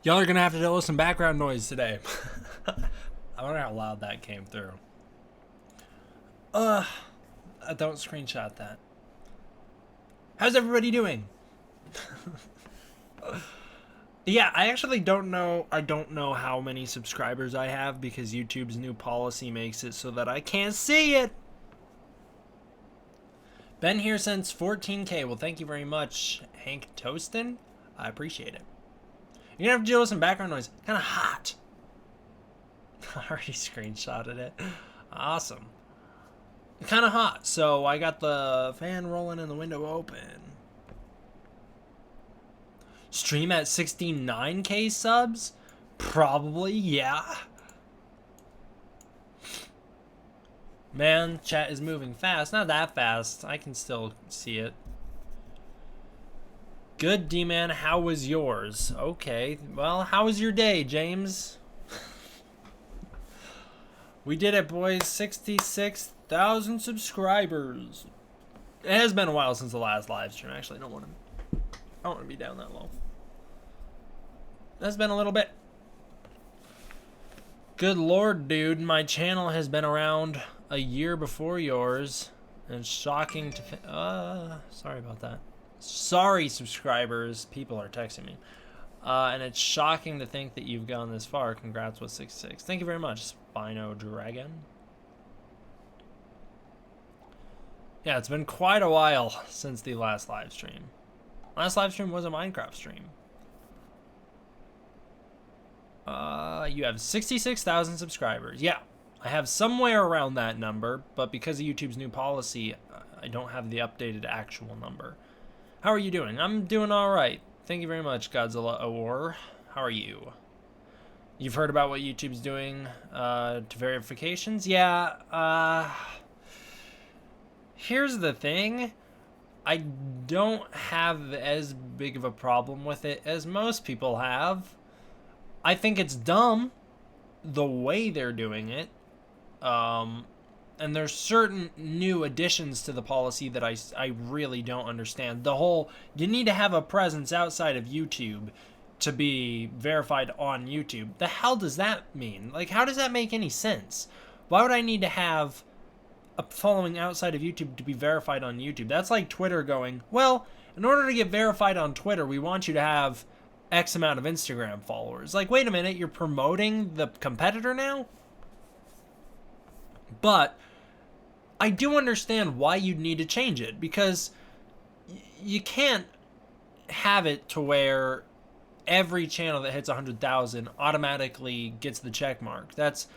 Y'all are gonna have to deal with some background noise today. I wonder how loud that came through. Uh, don't screenshot that. How's everybody doing? Yeah, I actually don't know. I don't know how many subscribers I have because YouTube's new policy makes it so that I can't see it. Been here since 14K. Well, thank you very much, Hank Toastin. I appreciate it. You're gonna have to deal with some background noise. Kind of hot. I already screenshotted it. Awesome. Kind of hot, so I got the fan rolling and the window open. Stream at 69K subs? Probably, yeah. Man, chat is moving fast. Not that fast. I can still see it. Good, D-Man. How was yours? Okay. Well, how was your day, James? We did it, boys. 66,000 subscribers. It has been a while since the last live stream. Actually, I don't want to be down that low. That's been a little bit. Good lord, dude. My channel has been around a year before yours. And it's shocking to... sorry about that. Sorry, subscribers. People are texting me. And it's shocking to think that you've gone this far. Congrats with 66. Thank you very much, Spino Dragon. Yeah, it's been quite a while since the last live stream. Last live stream was a Minecraft stream. You have 66,000 subscribers. Yeah, I have somewhere around that number, but because of YouTube's new policy, I don't have the updated actual number. How are you doing? I'm doing all right. Thank you very much, Godzilla Or. How are you? You've heard about what YouTube's doing to verifications? Yeah, here's the thing. I don't have as big of a problem with it as most people have. I think it's dumb the way they're doing it. And there's certain new additions to the policy that I really don't understand. The whole, you need to have a presence outside of YouTube to be verified on YouTube. The hell does that mean? Like, how does that make any sense? Why would I need to have a following outside of YouTube to be verified on YouTube? That's like Twitter going, well, in order to get verified on Twitter, we want you to have X amount of Instagram followers. Like, wait a minute, you're promoting the competitor now? But I do understand why you'd need to change it, because you can't have it to where every channel that hits 100,000 automatically gets the check mark. That's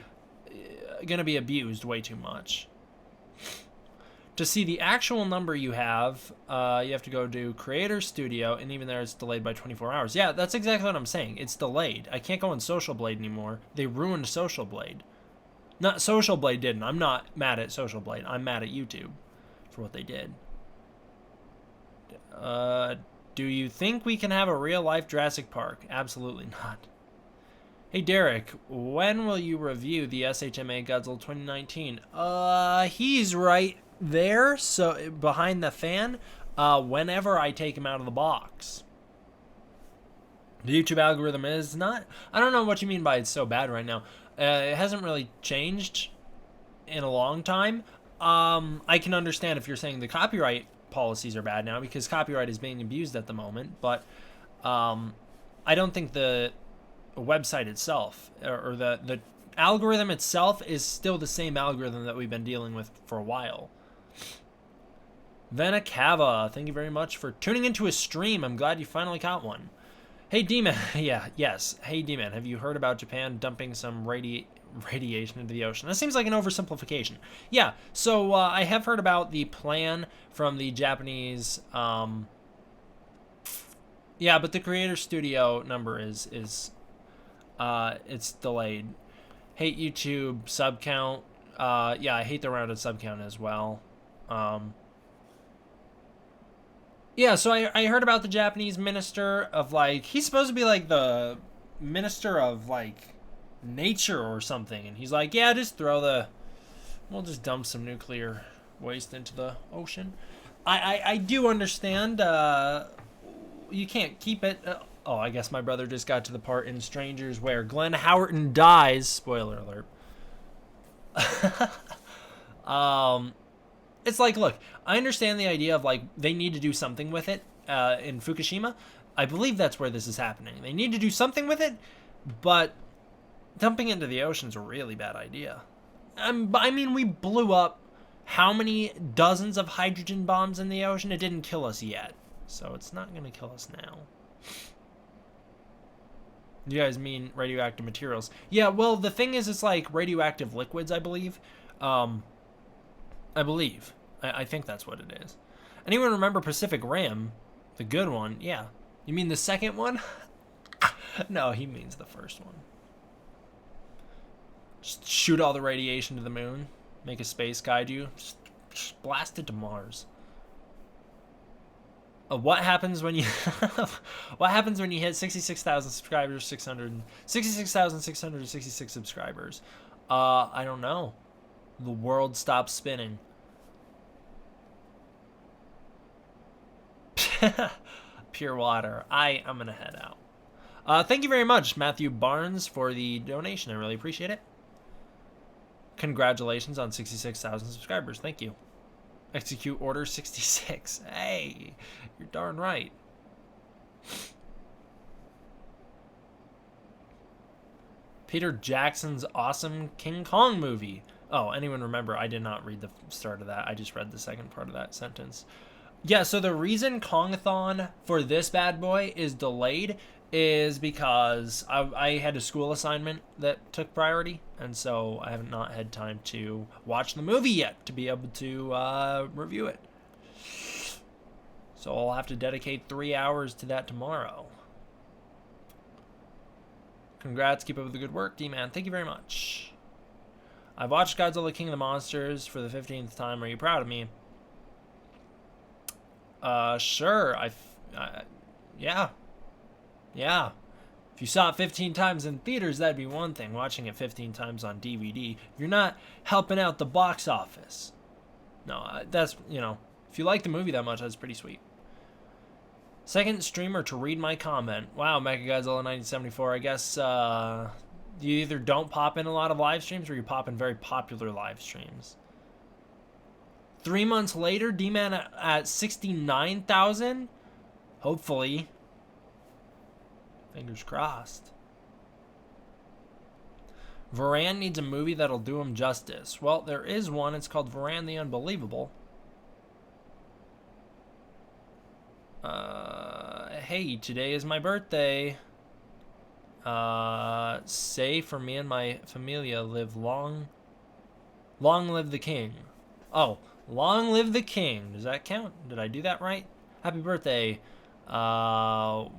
going to be abused way too much. To see the actual number you have to go to Creator Studio, and even there it's delayed by 24 hours. Yeah, that's exactly what I'm saying. It's delayed. I can't go on Social Blade anymore. They ruined Social Blade. Not Social Blade didn't. I'm not mad at Social Blade. I'm mad at YouTube for what they did. Do you think we can have a real-life Jurassic Park? Absolutely not. Hey, Derek, when will you review the SHMA Godzilla 2019? He's right there, so behind the fan, whenever I take him out of the box. The YouTube algorithm is not... I don't know what you mean by it's so bad right now. It hasn't really changed in a long time. I can understand if you're saying the copyright policies are bad now, because copyright is being abused at the moment, but I don't think the website itself or the algorithm itself is still the same algorithm that we've been dealing with for a while. Venakava, thank you very much for tuning into a stream. I'm glad you finally caught one. Hey, D-Man. Yes. Hey, D-Man, have you heard about Japan dumping some radiation into the ocean? That seems like an oversimplification. Yeah, so I have heard about the plan from the Japanese... yeah, but the Creator Studio number is it's delayed. Hate YouTube sub count. Yeah, I hate the rounded sub count as well. Yeah, so I heard about the Japanese minister of, like, he's supposed to be, like, the minister of, like, nature or something. And he's like, yeah, we'll just dump some nuclear waste into the ocean. I do understand you can't keep it Oh, I guess my brother just got to the part in Strangers where Glenn Howerton dies. Spoiler alert. It's like, look, I understand the idea of, like, they need to do something with it in Fukushima. I believe that's where this is happening. They need to do something with it, but dumping into the ocean's a really bad idea. I mean, we blew up how many dozens of hydrogen bombs in the ocean? It didn't kill us yet, so it's not going to kill us now. You guys mean radioactive materials? Yeah, well, the thing is, it's like radioactive liquids, I believe. I think that's what it is. Anyone remember Pacific Rim? The good one? Yeah. You mean the second one? No, he means the first one. Just shoot all the radiation to the moon. Make a space kaiju. Just blast it to Mars. What happens when you what happens when you hit 66,000 subscribers, 66,666 subscribers? I don't know. The world stops spinning. Pure water. I'm gonna head out. Thank you very much, Matthew Barnes, for the donation. I really appreciate it. Congratulations on 66,000 subscribers. Thank you. Execute order 66. Hey, you're darn right. Peter Jackson's awesome King Kong movie. Oh, anyone remember? I did not read the start of that. I just read the second part of that sentence. Yeah, so the reason Kong-a-thon for this bad boy is delayed is because I had a school assignment that took priority, and so I have not had time to watch the movie yet to be able to review it. So I'll have to dedicate 3 hours to that tomorrow. Congrats, keep up the good work, D-Man. Thank you very much. I've watched Godzilla King of the Monsters for the 15th time. Are you proud of me? Sure. Yeah. Yeah. If you saw it 15 times in theaters, that'd be one thing. Watching it 15 times on DVD, you're not helping out the box office. No, that's, you know, if you like the movie that much, that's pretty sweet. Second streamer to read my comment. Wow, Mechagodzilla 1974. I guess you either don't pop in a lot of live streams or you pop in very popular live streams. 3 months later, D-Man at 69,000. Hopefully. Fingers crossed. Varan needs a movie that'll do him justice. Well, there is one. It's called Varan the Unbelievable. Hey, today is my birthday. Say for me and my familia live long live the king. Oh, long live the king. Does that count? Did I do that right? Happy birthday. I'm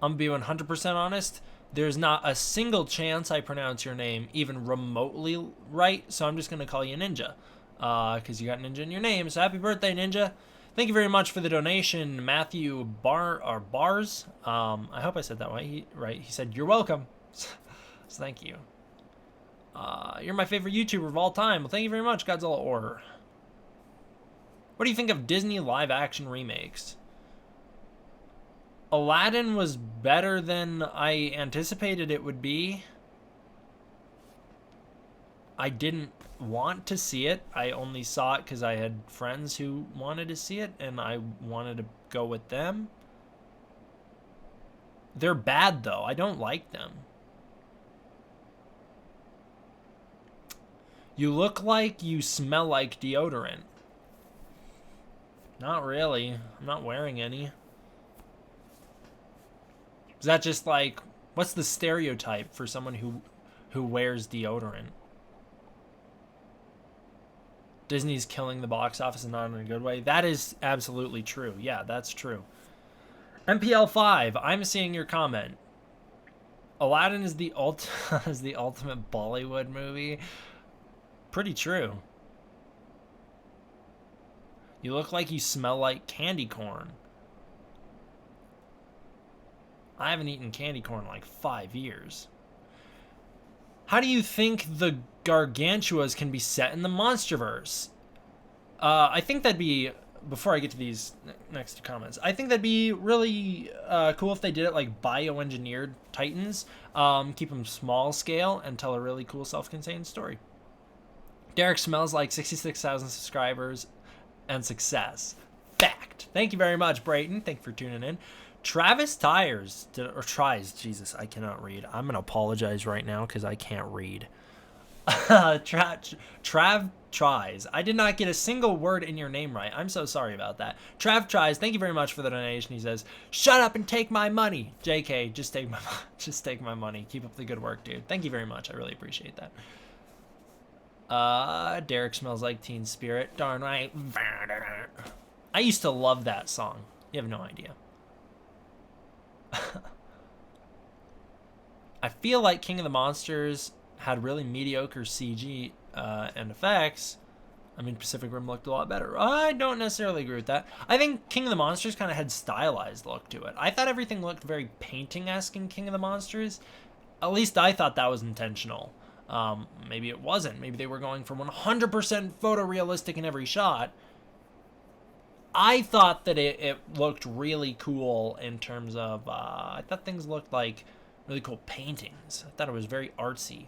gonna be 100% honest. There's not a single chance I pronounce your name even remotely right, so I'm just gonna call you Ninja, because you got Ninja in your name. So happy birthday, Ninja! Thank you very much for the donation, Matthew Bars. I hope I said that right. He said you're welcome. So thank you. You're my favorite YouTuber of all time. Well, thank you very much, Godzilla Order. What do you think of Disney live-action remakes? Aladdin was better than I anticipated it would be. I didn't want to see it. I only saw it because I had friends who wanted to see it, and I wanted to go with them. They're bad, though. I don't like them. You look like you smell like deodorant. Not really. I'm not wearing any. Is that just like, what's the stereotype for someone who wears deodorant? Disney's killing the box office and not in a good way. That is absolutely true. Yeah, that's true. MPL5, I'm seeing your comment. Aladdin is the ultimate Bollywood movie. Pretty true. You look like you smell like candy corn. I haven't eaten candy corn in like 5 years. How do you think the Gargantuas can be set in the Monsterverse? I think that'd be before I get to these next comments, I think that'd be really cool if they did it like bioengineered Titans. Keep them small scale and tell a really cool self-contained story. Derek smells like 66,000 subscribers and success. Fact. Thank you very much, Brayton. Thank you for tuning in. Travis Tires, tries, Jesus, I cannot read. I'm going to apologize right now because I can't read. Trav tries. I did not get a single word in your name right. I'm so sorry about that. Trav tries. Thank you very much for the donation. He says, "Shut up and take my money." JK, just take my money. Keep up the good work, dude. Thank you very much. I really appreciate that. Derek smells like Teen Spirit. Darn right. I used to love that song. You have no idea. I feel like King of the Monsters had really mediocre CG and effects. I mean, Pacific Rim looked a lot better. I don't necessarily agree with that. I think King of the Monsters kind of had stylized look to it. I thought everything looked very painting-esque in King of the Monsters. At least I thought that was intentional. Maybe it wasn't. Maybe they were going for 100% photorealistic in every shot. I thought that it looked really cool in terms of, I thought things looked like really cool paintings. I thought it was very artsy.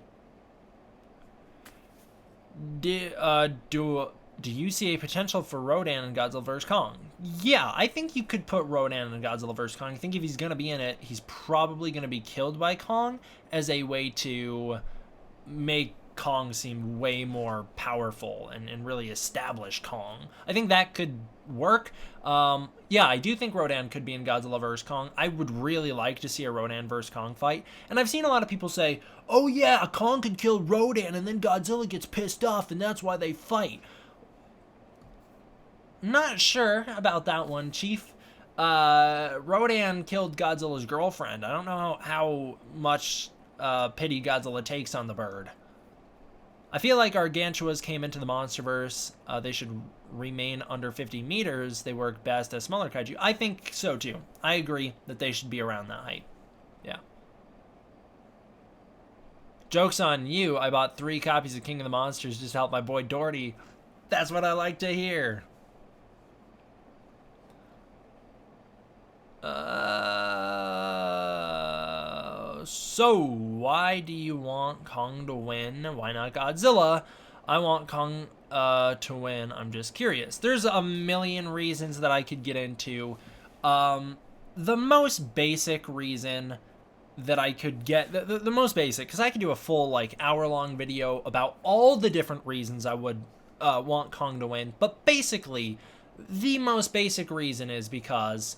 Do you see a potential for Rodan in Godzilla vs. Kong? Yeah, I think you could put Rodan in Godzilla vs. Kong. I think if he's going to be in it, he's probably going to be killed by Kong as a way to make Kong seem way more powerful and really establish Kong. I think that could work. Yeah, I do think Rodan could be in Godzilla vs. Kong. I would really like to see a Rodan vs. Kong fight. And I've seen a lot of people say, oh yeah, Kong could kill Rodan and then Godzilla gets pissed off and that's why they fight. Not sure about that one, Chief. Rodan killed Godzilla's girlfriend. I don't know how much pity Godzilla takes on the bird. I feel like Gargantuas came into the Monsterverse. They should remain under 50 meters. They work best as smaller kaiju. I think so too. I agree that they should be around that height. Yeah. Joke's on you. I bought 3 copies of King of the Monsters just to help my boy Doherty. That's what I like to hear. So, why do you want Kong to win? Why not Godzilla? I want Kong to win. I'm just curious. There's a million reasons that I could get into. The most basic reason that I could get, the most basic, because I could do a full like hour-long video about all the different reasons I would want Kong to win. But basically, the most basic reason is because,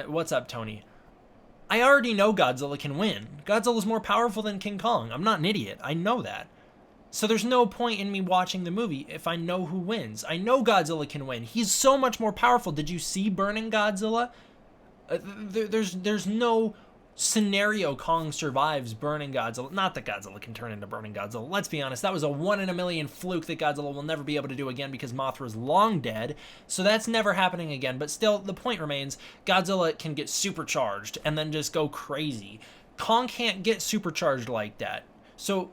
what's up, Tony? I already know Godzilla can win. Godzilla's more powerful than King Kong. I'm not an idiot. I know that. So there's no point in me watching the movie if I know who wins. I know Godzilla can win. He's so much more powerful. Did you see Burning Godzilla? There's no scenario Kong survives Burning Godzilla. Not that Godzilla can turn into Burning Godzilla. Let's be honest, that was a 1 in a million fluke that Godzilla will never be able to do again because Mothra's long dead. So that's never happening again. But still, the point remains, Godzilla can get supercharged and then just go crazy. Kong can't get supercharged like that. So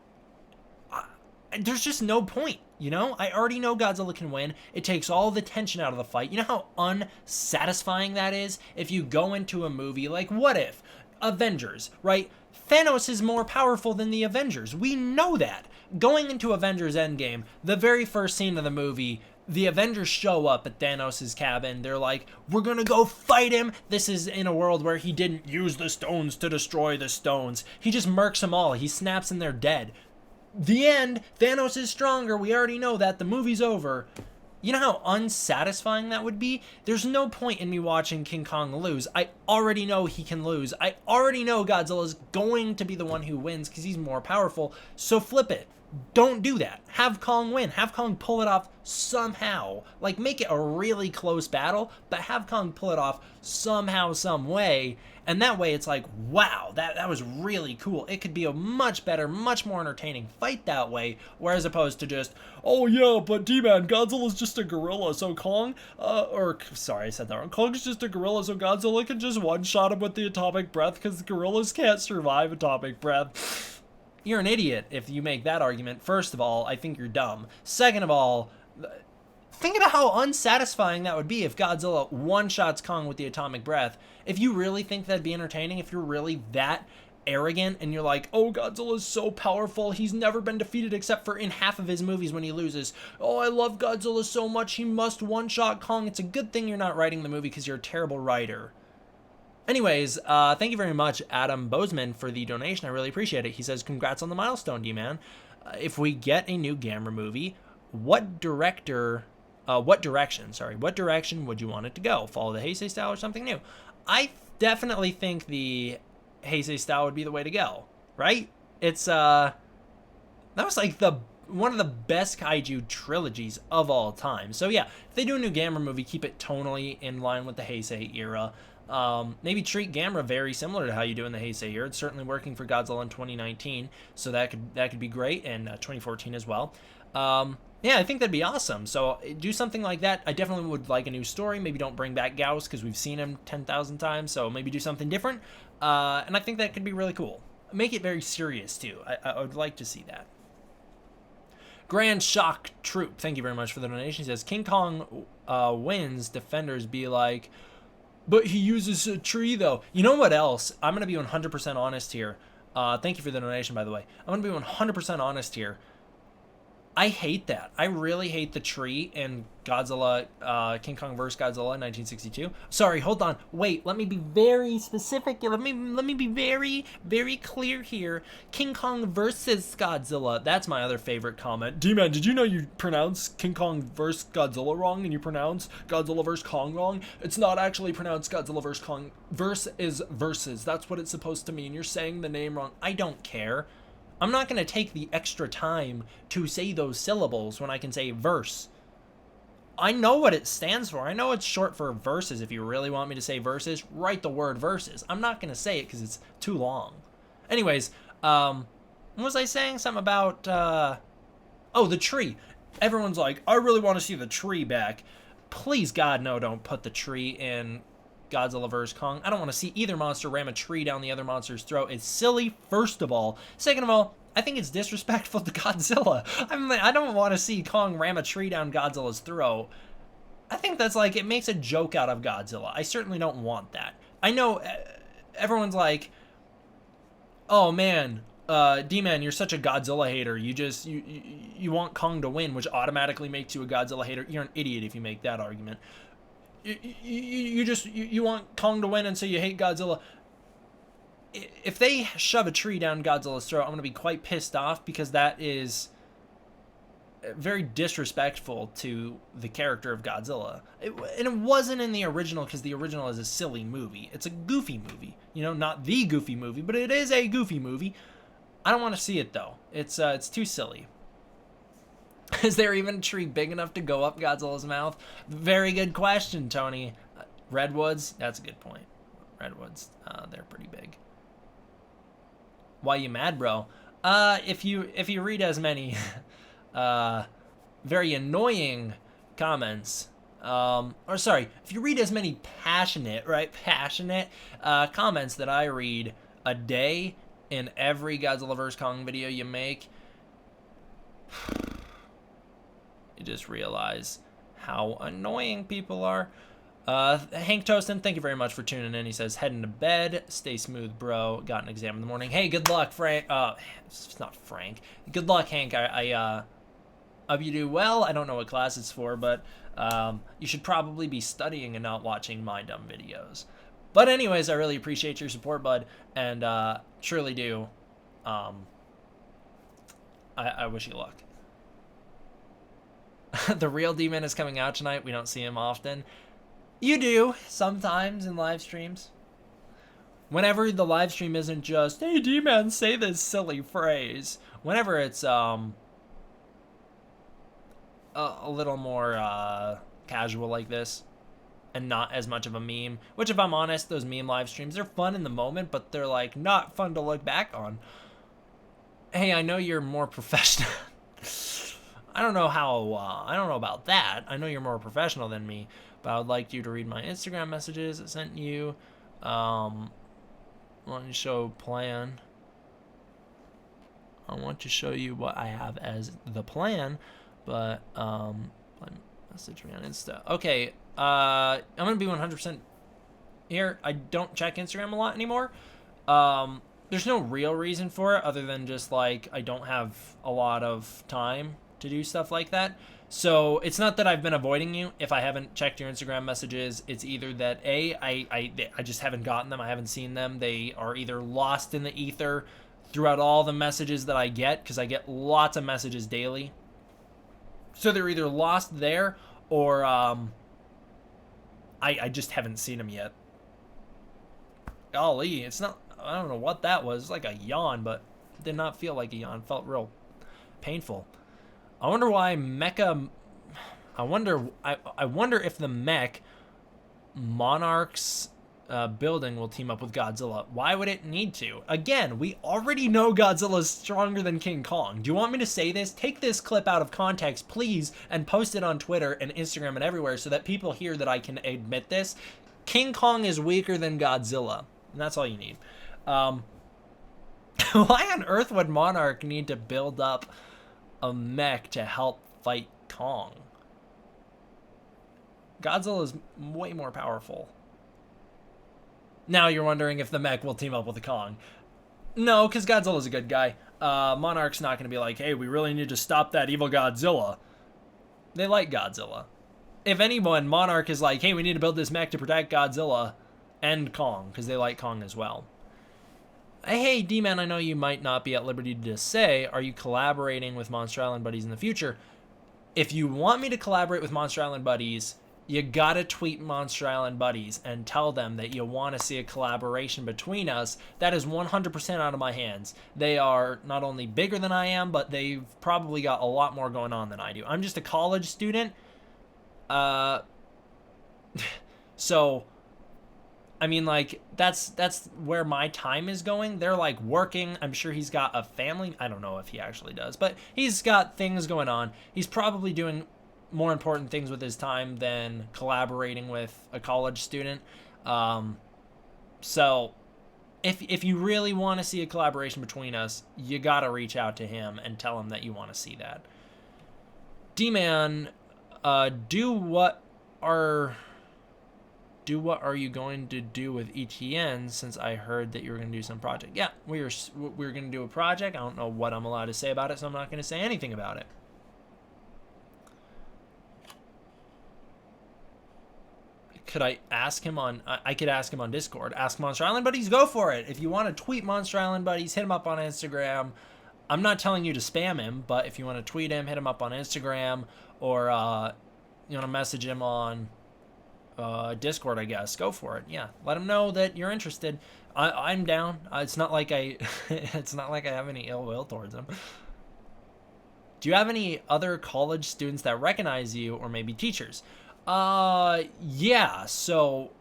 there's just no point, you know? I already know Godzilla can win. It takes all the tension out of the fight. You know how unsatisfying that is? If you go into a movie like, what if? Avengers, right? Thanos is more powerful than the Avengers. We know that. Going into Avengers Endgame, the very first scene of the movie, the Avengers show up at Thanos' cabin. They're like, we're gonna go fight him. This is in a world where he didn't use the stones to destroy the stones. He just murks them all. He snaps and they're dead. The end. Thanos is stronger. We already know that. The movie's over. You know how unsatisfying that would be? There's no point in me watching King Kong lose. I already know he can lose. I already know Godzilla's going to be the one who wins because he's more powerful. So flip it. Don't do that. Have Kong win. Have Kong pull it off somehow. Like, make it a really close battle, but have Kong pull it off somehow, some way. And that way it's like, wow, that was really cool. It could be a much better, much more entertaining fight that way, whereas opposed to just, oh yeah, but D-Man, Godzilla's just a gorilla, so Kong, sorry, I said that wrong. Kong's just a gorilla, so Godzilla can just one-shot him with the atomic breath, because gorillas can't survive atomic breath. You're an idiot if you make that argument. First of all, I think you're dumb. Second of all, Think about how unsatisfying that would be if Godzilla one-shots Kong with the atomic breath. If you really think that'd be entertaining, if you're really that arrogant and you're like, oh, Godzilla's so powerful, he's never been defeated except for in half of his movies when he loses. Oh, I love Godzilla so much, he must one-shot Kong. It's a good thing you're not writing the movie because you're a terrible writer. Anyways, thank you very much, Adam Bozeman, for the donation. I really appreciate it. He says, congrats on the milestone, D-Man. If we get a new Gamera movie, what direction would you want it to go? Follow the Heisei style or something new? I definitely think the Heisei style would be the way to go, right? It's, that was like one of the best Kaiju trilogies of all time. So yeah, if they do a new Gamera movie, keep it tonally in line with the Heisei era. Maybe treat Gamera very similar to how you do in the Heisei era. It's certainly working for Godzilla in 2019, so that could be great, and 2014 as well. Yeah, I think that'd be awesome. So do something like that. I definitely would like a new story. Maybe don't bring back Gauss because we've seen him 10,000 times. So maybe do something different. And I think that could be really cool. Make it very serious too. I would like to see that. Grand Shock Troop, thank you very much for the donation. He says, King Kong wins, defenders be like, but he uses a tree though. You know what else? I'm going to be 100% honest here. Thank you for the donation, by the way. I'm going to be 100% honest here. I hate that. I really hate the tree in Godzilla, King Kong vs. Godzilla in 1962. Sorry, hold on. Wait, let me be very specific. Let me be very, very clear here. King Kong vs. Godzilla. That's my other favorite comment. D-Man, did you know you pronounce King Kong vs. Godzilla wrong and you pronounce Godzilla vs. Kong wrong? It's not actually pronounced Godzilla vs. Kong. Verse is versus. That's what it's supposed to mean. You're saying the name wrong. I don't care. I'm not going to take the extra time to say those syllables when I can say verse. I know what it stands for. I know it's short for verses. If you really want me to say verses, write the word verses. I'm not going to say it because it's too long. Anyways, what was I saying? Something about, oh, the tree. Everyone's like, I really want to see the tree back. Please, God, no, don't put the tree in Godzilla vs. Kong. I don't want to see either monster ram a tree down the other monster's throat. It's silly, first of all. Second of all, I think it's disrespectful to Godzilla. I don't want to see Kong ram a tree down Godzilla's throat. I think that's like, it makes a joke out of Godzilla. I certainly don't want that. I know everyone's like, oh man, D-Man, you're such a Godzilla hater. You want Kong to win, which automatically makes you a Godzilla hater. You're an idiot if you make that argument. You want Kong to win and so you hate Godzilla. If they shove a tree down Godzilla's throat, I'm going to be quite pissed off because that is very disrespectful to the character of Godzilla. And it wasn't in the original because the original is a silly movie. It's a goofy movie. You know, not the goofy movie, but it is a goofy movie. I don't want to see it though. It's too silly. Is there even a tree big enough to go up Godzilla's mouth? Very good question, Tony. Redwoods? That's a good point. Redwoods, they're pretty big. Why you mad, bro? If you read as many very annoying comments, if you read as many passionate comments that I read a day in every Godzilla vs. Kong video you make, you just realize how annoying people are. Hank Toastin, thank you very much for tuning in. He says, heading to bed. Stay smooth, bro. Got an exam in the morning. Hey, good luck, Frank. It's not Frank. Good luck, Hank. I hope you do well. I don't know what class it's for, but you should probably be studying and not watching my dumb videos. But anyways, I really appreciate your support, bud, and surely do. I wish you luck. The real D-Man is coming out tonight. We don't see him often. You do, sometimes in live streams. Whenever the live stream isn't just, hey D-Man, say this silly phrase. Whenever it's a little more casual like this, and not as much of a meme. Which, if I'm honest, those meme live streams, they're fun in the moment, but they're like not fun to look back on. Hey, I know you're more professional. I don't know about that. I know you're more professional than me, but I would like you to read my Instagram messages I sent you. Want to show plan. I want to show you what I have as the plan, but Message me on Insta. Okay, I'm gonna be 100% here. I don't check Instagram a lot anymore. There's no real reason for it other than just like I don't have a lot of time to do stuff like that. So it's not that I've been avoiding you. If I haven't checked your Instagram messages, it's either that I just haven't gotten them. I haven't seen them. They are either lost in the ether throughout all the messages that I get, because I get lots of messages daily. So they're either lost there, or I just haven't seen them yet. Golly, it's not. I don't know what that was. It's like a yawn, but it did not feel like a yawn. It felt real painful. I wonder why Mecha. I wonder if the mech Monarch's building will team up with Godzilla. Why would it need to? Again, we already know Godzilla's stronger than King Kong. Do you want me to say this? Take this clip out of context, please, and post it on Twitter and Instagram and everywhere so that people hear that I can admit this. King Kong is weaker than Godzilla. And that's all you need. Why on earth would Monarch need to build up a mech to help fight Kong? Godzilla is way more powerful. Now you're wondering if the mech will team up with the Kong. No, because Godzilla's a good guy. Monarch's not going to be like, hey, we really need to stop that evil Godzilla. They like Godzilla. If anyone, Monarch is like, hey, we need to build this mech to protect Godzilla and Kong, because they like Kong as well. Hey, D-Man, I know you might not be at liberty to say, are you collaborating with Monster Island Buddies in the future? If you want me to collaborate with Monster Island Buddies, you gotta tweet Monster Island Buddies and tell them that you want to see a collaboration between us. That is 100% out of my hands. They are not only bigger than I am, but they've probably got a lot more going on than I do. I'm just a college student. So, I mean, like, that's where my time is going. They're, like, working. I'm sure he's got a family. I don't know if he actually does, but he's got things going on. He's probably doing more important things with his time than collaborating with a college student. So if you really want to see a collaboration between us, you gotta reach out to him and tell him that you want to see that. D-Man, what are you going to do with ETN, since I heard that you were going to do some project? Yeah, we're going to do a project. I don't know what I'm allowed to say about it, so I'm not going to say anything about it. Could I ask him on... I could ask him on Discord. Ask Monster Island Buddies. Go for it. If you want to tweet Monster Island Buddies, hit him up on Instagram. I'm not telling you to spam him, but if you want to tweet him, hit him up on Instagram, or you want to message him on Discord, I guess. Go for it. Yeah, let him know that you're interested. I'm down. It's not like I have any ill will towards him. Do you have any other college students that recognize you, or maybe teachers? Yeah, so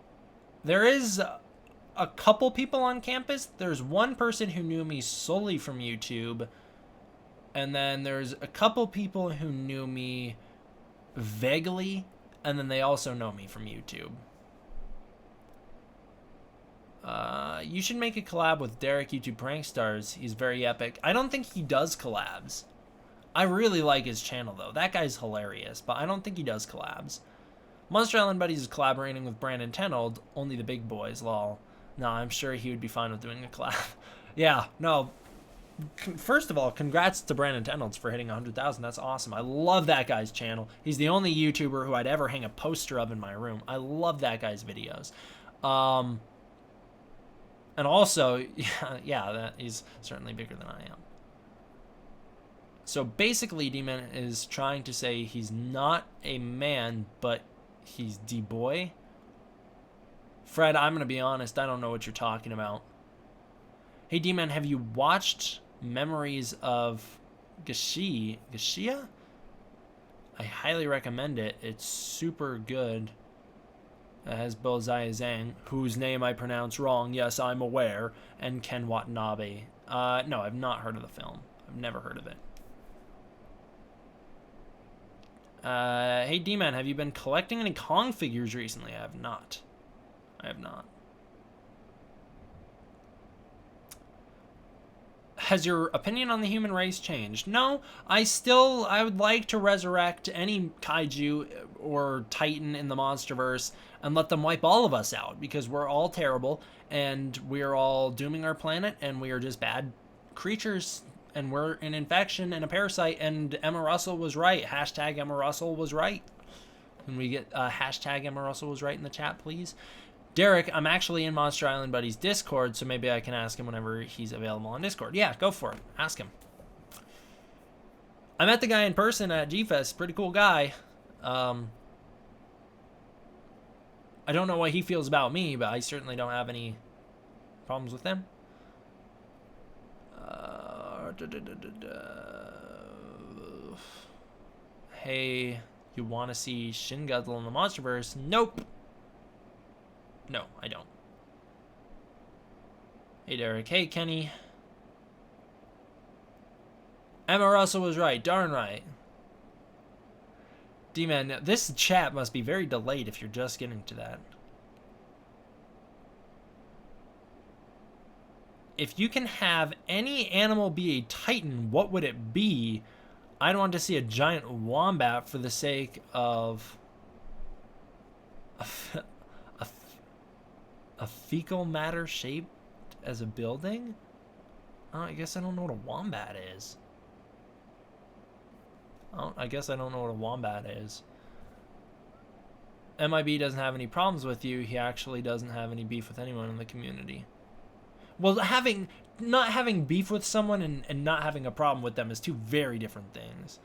there is a couple people on campus. There's one person who knew me solely from YouTube, and then there's a couple people who knew me vaguely, and then they also know me from YouTube. You should make a collab with Derek, YouTube Prank Stars. He's very epic. I don't think he does collabs. I really like his channel, though. That guy's hilarious, but I don't think he does collabs. Monster Island Buddies is collaborating with Brandon Tenold, only the big boys, lol. No, I'm sure he would be fine with doing a collab. Yeah, no. First of all, congrats to Brandon Tenold for hitting 100,000. That's awesome. I love that guy's channel. He's the only YouTuber who I'd ever hang a poster of in my room. I love that guy's videos. And also, yeah, that he's certainly bigger than I am. So basically, D-Man is trying to say he's not a man, but he's D-boy. Fred, I'm going to be honest, I don't know what you're talking about. Hey, D-Man, have you watched Memories of Gashia? I highly recommend it. It's super good. It has Bill Zayazang, whose name I pronounce wrong. Yes, I'm aware. And Ken Watanabe. No, I've not heard of the film. I've never heard of it. Hey, D-Man, have you been collecting any Kong figures recently? I have not. Has your opinion on the human race changed? No, I would like to resurrect any kaiju or titan in the monsterverse and let them wipe all of us out, because we're all terrible and we're all dooming our planet and we are just bad creatures and we're an infection and a parasite. And Emma Russell was right. Hashtag Emma Russell was right. Can we get hashtag Emma Russell was right in the chat, please? Derek, I'm actually in Monster Island Buddy's Discord, so maybe I can ask him whenever he's available on Discord. Yeah, go for it. Ask him. I met the guy in person at G-Fest. Pretty cool guy. I don't know what he feels about me, but I certainly don't have any problems with him. Hey, you want to see Shin Godzilla in the Monsterverse? Nope. No, I don't. Hey, Derek. Hey, Kenny. Emma Russell was right. Darn right. D-Man, this chat must be very delayed if you're just getting to that. If you can have any animal be a titan, what would it be? I'd want to see a giant wombat for the sake of a fecal matter shaped as a building? Oh, I guess I don't know what a wombat is. I guess I don't know what a wombat is. MIB doesn't have any problems with you. He actually doesn't have any beef with anyone in the community. Well, not having beef with someone and not having a problem with them is two very different things.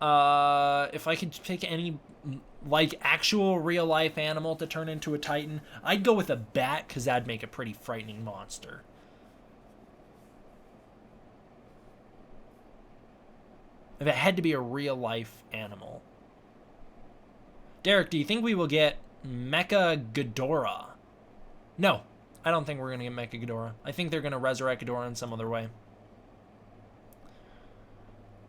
If I could pick any, like, actual real-life animal to turn into a titan, I'd go with a bat, because that'd make a pretty frightening monster. If it had to be a real-life animal. Derek, do you think we will get Mecha Ghidorah? No, I don't think we're going to get Mecha Ghidorah. I think they're going to resurrect Ghidorah in some other way.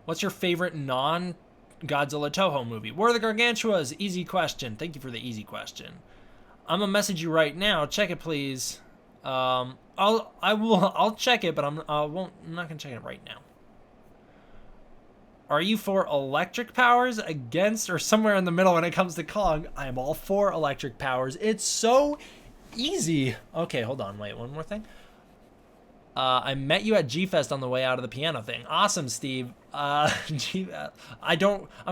What's your favorite non-Godzilla Toho movie? War of the Gargantuas. Easy question. Thank you for the easy question. I'm gonna message you right now. Check it, please. I'll check it, but I'm not gonna check it right now. Are you for electric powers, against, or somewhere in the middle when it comes to Kong? I am all for electric powers. It's so easy. Okay, hold on. Wait, one more thing. I met you at G-Fest on the way out of the piano thing. Awesome, Steve. I'm gonna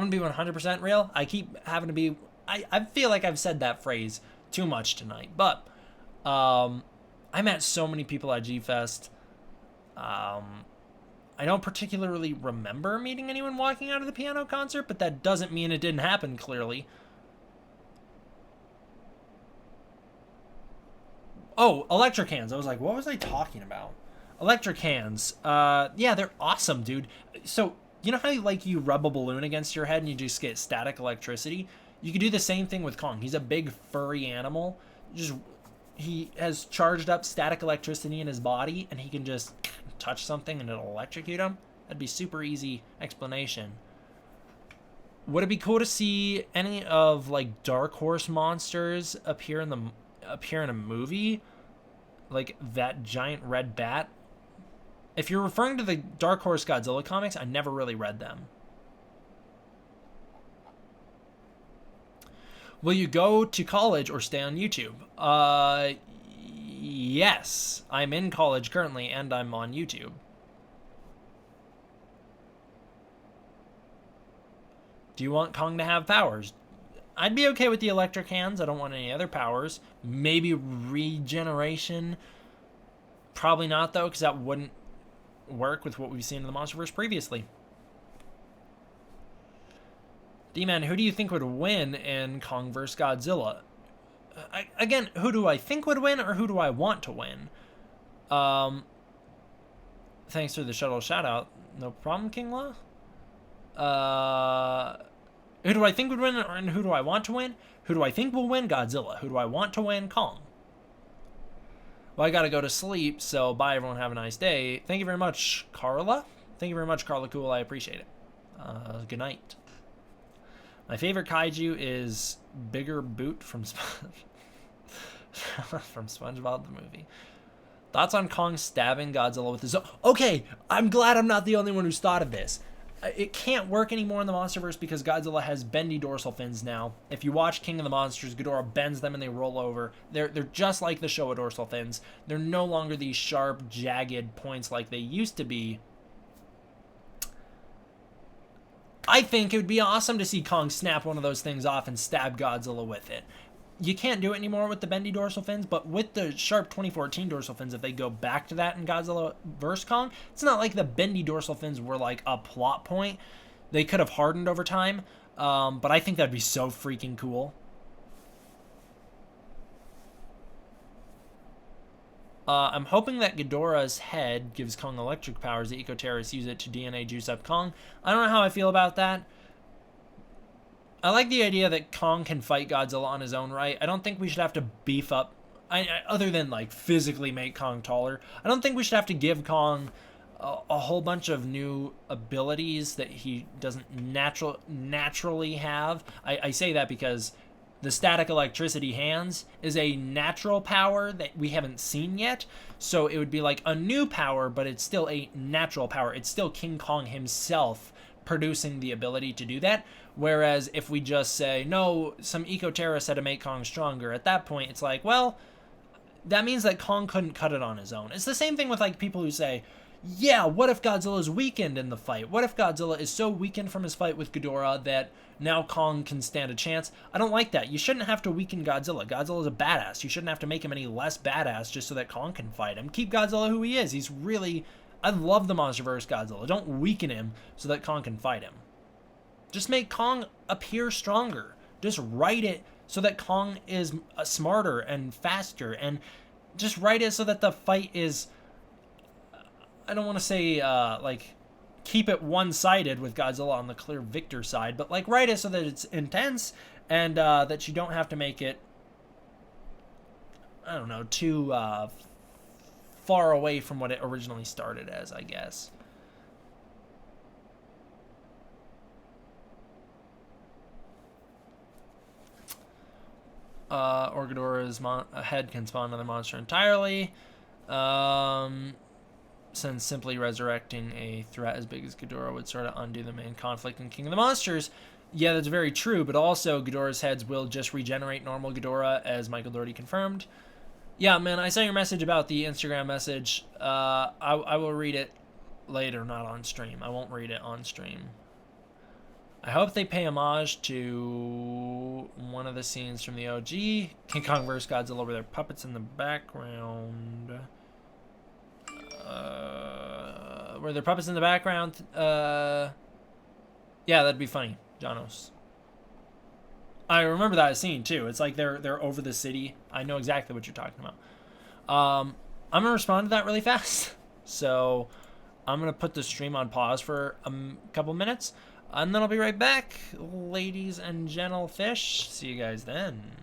be 100% real. I keep having to be, I feel like I've said that phrase too much tonight, but I met so many people at G-Fest. I don't particularly remember meeting anyone walking out of the piano concert, but that doesn't mean it didn't happen, clearly. Oh, electric hands. I was like, what was I talking about? Electric hands. Yeah, they're awesome, dude. So, you know how you rub a balloon against your head and you just get static electricity? You could do the same thing with Kong. He's a big furry animal. He has charged up static electricity in his body, and he can just touch something and it'll electrocute him. That'd be super easy explanation. Would it be cool to see any of Dark Horse monsters appear in a movie? Like that giant red bat? If you're referring to the Dark Horse Godzilla comics, I never really read them. Will you go to college or stay on YouTube? Yes. I'm in college currently, and I'm on YouTube. Do you want Kong to have powers? I'd be okay with the electric hands. I don't want any other powers. Maybe regeneration. Probably not, though, because that wouldn't work with what we've seen in the Monsterverse previously. D-Man, who do you think would win in Kong vs. Godzilla? Again, who do I think would win, or who do I want to win? Thanks for the shuttle shout-out. No problem, King Law. Who do I think would win, and who do I want to win? Who do I think will win? Godzilla. Who do I want to win? Kong. Well, I gotta go to sleep, so bye, everyone. Have a nice day. Thank you very much, Carla. Thank you very much, Carla Cool. I appreciate it. Good night. My favorite kaiju is Bigger Boot from From SpongeBob the movie. Thoughts on Kong stabbing Godzilla with his own... Okay, I'm glad I'm not the only one who's thought of this. It can't work anymore in the MonsterVerse because Godzilla has bendy dorsal fins now. If you watch King of the Monsters, Ghidorah bends them and they roll over. They're just like the Showa dorsal fins. They're no longer these sharp, jagged points like they used to be. I think it would be awesome to see Kong snap one of those things off and stab Godzilla with it. You can't do it anymore with the bendy dorsal fins, but with the sharp 2014 dorsal fins, if they go back to that in Godzilla vs. Kong, it's not like the bendy dorsal fins were like a plot point. They could have hardened over time, but I think that'd be so freaking cool. I'm hoping that Ghidorah's head gives Kong electric powers. The eco-terrorists use it to DNA juice up Kong. I don't know how I feel about that. I like the idea that Kong can fight Godzilla on his own right. I don't think we should have to beef up, other than like physically make Kong taller. I don't think we should have to give Kong a whole bunch of new abilities that he doesn't naturally have. I say that because the static electricity hands is a natural power that we haven't seen yet. So it would be like a new power, but it's still a natural power. It's still King Kong himself producing the ability to do that. Whereas if we just say, no, some eco-terrorists had to make Kong stronger, at that point it's like, well, that means that Kong couldn't cut it on his own. It's the same thing with like people who say, yeah, what if Godzilla's weakened in the fight? What if Godzilla is so weakened from his fight with Ghidorah that now Kong can stand a chance? I don't like that. You shouldn't have to weaken Godzilla. Godzilla's a badass. You shouldn't have to make him any less badass just so that Kong can fight him. Keep Godzilla who he is. He's really... I love the MonsterVerse Godzilla. Don't weaken him so that Kong can fight him. Just make Kong appear stronger. Just write it so that Kong is smarter and faster. And just write it so that the fight is... I don't want to say, like, keep it one-sided with Godzilla on the clear victor side, but, like, write it so that it's intense and that you don't have to make it, I don't know, too far away from what it originally started as, I guess. Or Ghidorah's head can spawn another monster entirely. Since simply resurrecting a threat as big as Ghidorah would sort of undo the main conflict in King of the Monsters. Yeah, that's very true, but also Ghidorah's heads will just regenerate normal Ghidorah, as Michael Doherty confirmed. Yeah, man, I saw your message about the Instagram message. I will read it later, not on stream. I won't read it on stream. I hope they pay homage to one of the scenes from the OG, King Kong vs. Godzilla, where there are puppets in the background. Were there puppets in the background? Yeah, that'd be funny, Janos. I remember that scene too. It's like they're over the city. I know exactly what you're talking about. I'm gonna respond to that really fast. So I'm gonna put the stream on pause for a couple minutes, and then I'll be right back, ladies and gentle fish. See you guys then.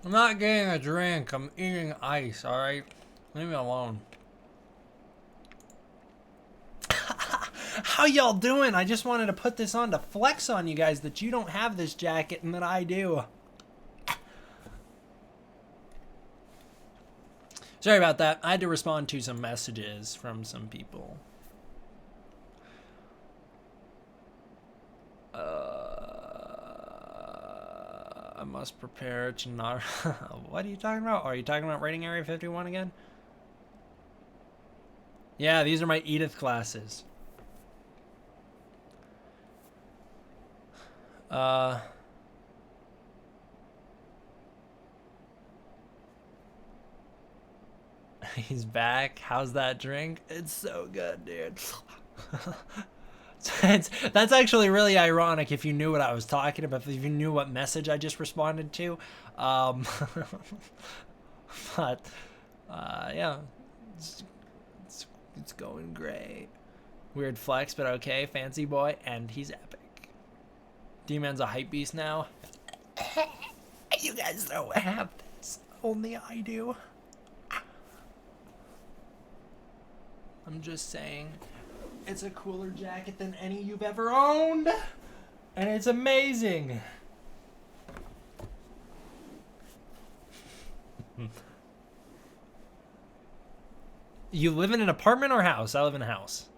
I'm not getting a drink. I'm eating ice, alright? Leave me alone. How y'all doing? I just wanted to put this on to flex on you guys that you don't have this jacket and that I do. Sorry about that. I had to respond to some messages from some people. I must prepare to not... What are you talking about? Are you talking about Rating Area 51 again? Yeah, these are my Edith classes. He's back. How's that drink? It's so good, dude. That's actually really ironic if you knew what I was talking about, if you knew what message I just responded to. But, yeah, it's going great. Weird flex, but okay. Fancy boy, and he's epic. D-Man's a hype beast now. You guys don't have this. Only I do. I'm just saying, it's a cooler jacket than any you've ever owned, and it's amazing. You live in an apartment or house? I live in a house.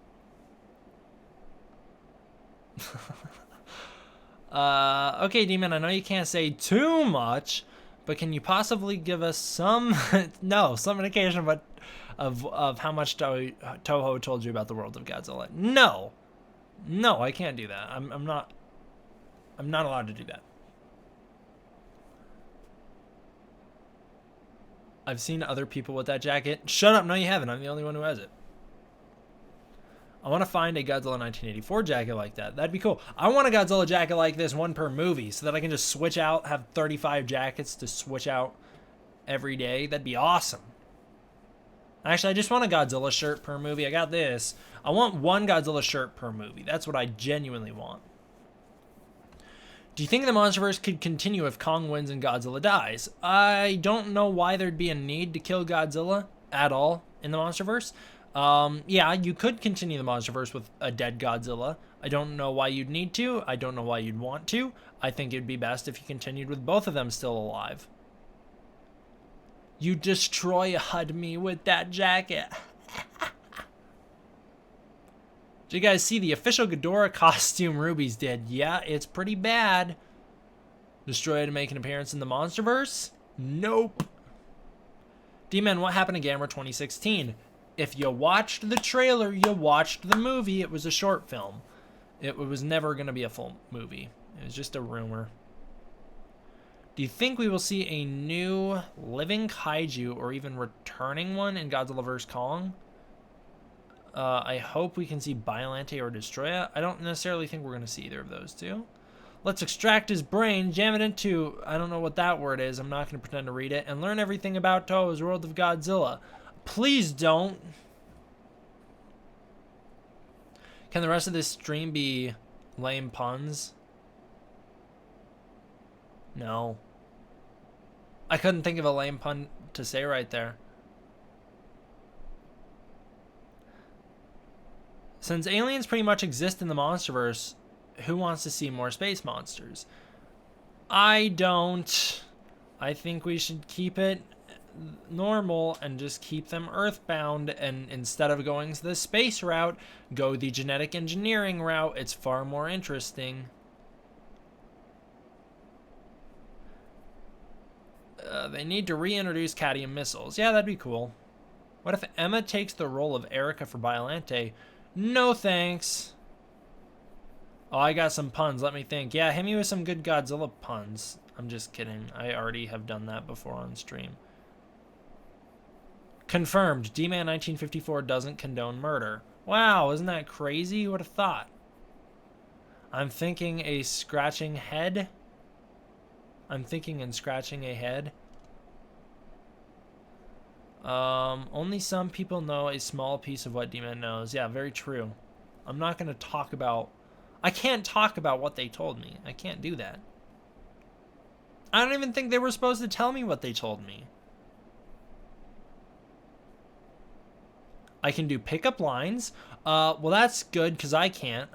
Okay, Demon, I know you can't say too much, but can you possibly give us some, some indication of how much Toho told you about the world of Godzilla? No, I can't do that. I'm not allowed to do that. I've seen other people with that jacket. Shut up, no you haven't. I'm the only one who has it. I want to find a Godzilla 1984 jacket like that. That'd be cool. I want a Godzilla jacket like this, one per movie, so that I can just switch out, have 35 jackets to switch out every day. That'd be awesome. Actually, I just want a Godzilla shirt per movie. I got this. I want one Godzilla shirt per movie. That's what I genuinely want. Do you think the MonsterVerse could continue if Kong wins and Godzilla dies? I don't know why there'd be a need to kill Godzilla at all in the MonsterVerse. Yeah, you could continue the MonsterVerse with a dead Godzilla. I don't know why you'd need to. I don't know why you'd want to. I think it'd be best if you continued with both of them still alive. You destroyed me with that jacket. Did you guys see the official Ghidorah costume Ruby's did? Yeah, it's pretty bad. Destroyer to make an appearance in the MonsterVerse? Nope. D-Man, what happened to Gamera 2016? If you watched the trailer, you watched the movie. It was a short film. It was never going to be a full movie. It was just a rumor. Do you think we will see a new living kaiju or even returning one in Godzilla vs. Kong? I hope we can see Biollante or Destroya. I don't necessarily think we're going to see either of those two. Let's extract his brain, jam it into, I don't know what that word is. I'm not going to pretend to read it. And learn everything about Toho's World of Godzilla. Please don't. Can the rest of this stream be lame puns? No. I couldn't think of a lame pun to say right there. Since aliens pretty much exist in the MonsterVerse, who wants to see more space monsters? I don't. I think we should keep it normal and just keep them earthbound, and instead of going the space route, go the genetic engineering route. It's far more interesting. They need to reintroduce cadmium missiles. Yeah, that'd be cool. What if Emma takes the role of Erica for Biollante? No thanks. Oh, I got some puns. Let me think. Yeah, hit me with some good Godzilla puns. I'm just kidding. I already have done that before on stream. Confirmed. D-Man 1954 doesn't condone murder. Wow, isn't that crazy? Who would have thought? I'm thinking a scratching head. I'm thinking and scratching a head. Only some people know a small piece of what D-Man knows. Yeah, very true. I'm not going to talk about... I can't talk about what they told me. I can't do that. I don't even think they were supposed to tell me what they told me. I can do pickup lines. Well, that's good because I can't.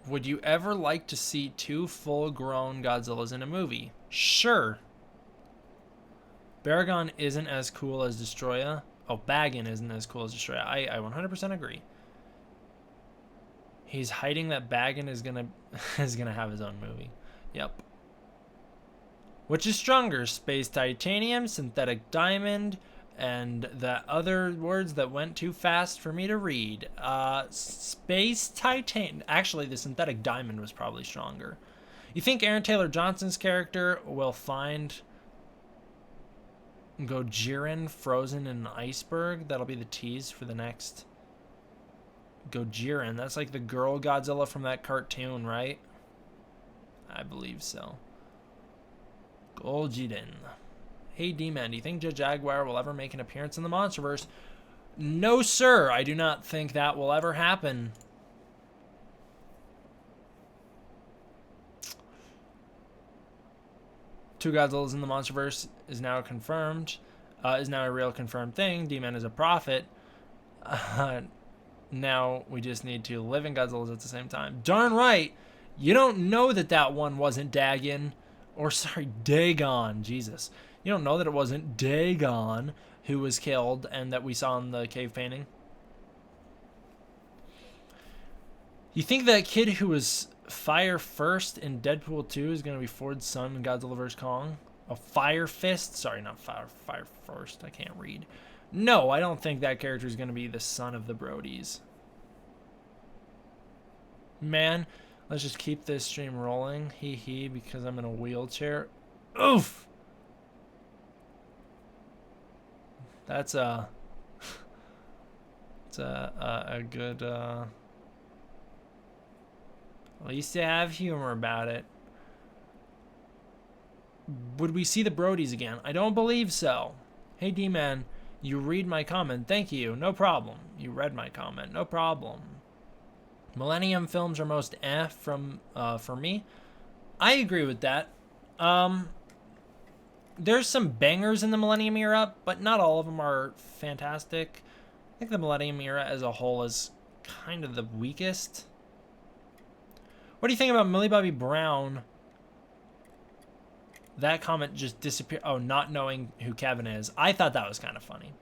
Would you ever like to see 2 full-grown Godzillas in a movie? Sure. Baragon isn't as cool as Destroya. Oh, Bagan isn't as cool as Destroya. I 100% agree. He's hiding that Bagan is gonna have his own movie. Yep. Which is stronger, space titanium, synthetic diamond, and the other words that went too fast for me to read. Space titanium. Actually, the synthetic diamond was probably stronger. You think Aaron Taylor Johnson's character will find Gojiren frozen in an iceberg? That'll be the tease for the next Gojiren. That's like the girl Godzilla from that cartoon, right? I believe so. Gojiren. Hey D-Man, do you think Judge Jaguar will ever make an appearance in the MonsterVerse? No, sir. I do not think that will ever happen. Two Godzillas in the MonsterVerse is now confirmed. Is now a real confirmed thing. D-Man is a prophet. Now we just need to live in Godzillas at the same time. Darn right. You don't know that that one wasn't Dagon. Or, sorry, Dagon. Jesus. You don't know that it wasn't Dagon who was killed and that we saw in the cave painting. You think that kid who was Fire First in Deadpool 2 is going to be Ford's son in Godzilla vs. Kong? A Fire Fist? Sorry, not Fire First. I can't read. No, I don't think that character is going to be the son of the Brodies. Man, let's just keep this stream rolling. Hee hee, because I'm in a wheelchair. Oof! That's a good, at least they have humor about it. Would we see the Brodies again? I don't believe so. Hey D-Man, you read my comment. Thank you. No problem. You read my comment. No problem. Millennium films are most for me. I agree with that. There's some bangers in the Millennium era, but not all of them are fantastic. I think the Millennium era as a whole is kind of the weakest. What do you think about Millie Bobby Brown? That comment just disappeared. Oh, not knowing who Kevin is. I thought that was kind of funny.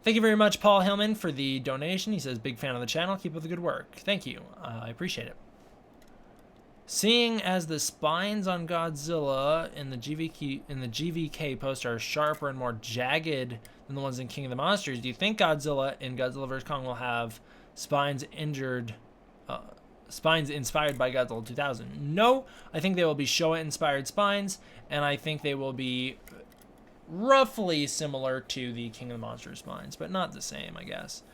Thank you very much, Paul Hillman, for the donation. He says, big fan of the channel. Keep up the good work. Thank you. I appreciate it. Seeing as the spines on Godzilla in the GVK poster are sharper and more jagged than the ones in King of the Monsters, do you think Godzilla in Godzilla vs. Kong will have spines inspired by Godzilla 2000? No, I think they will be Showa-inspired spines, and I think they will be roughly similar to the King of the Monsters spines, but not the same, I guess.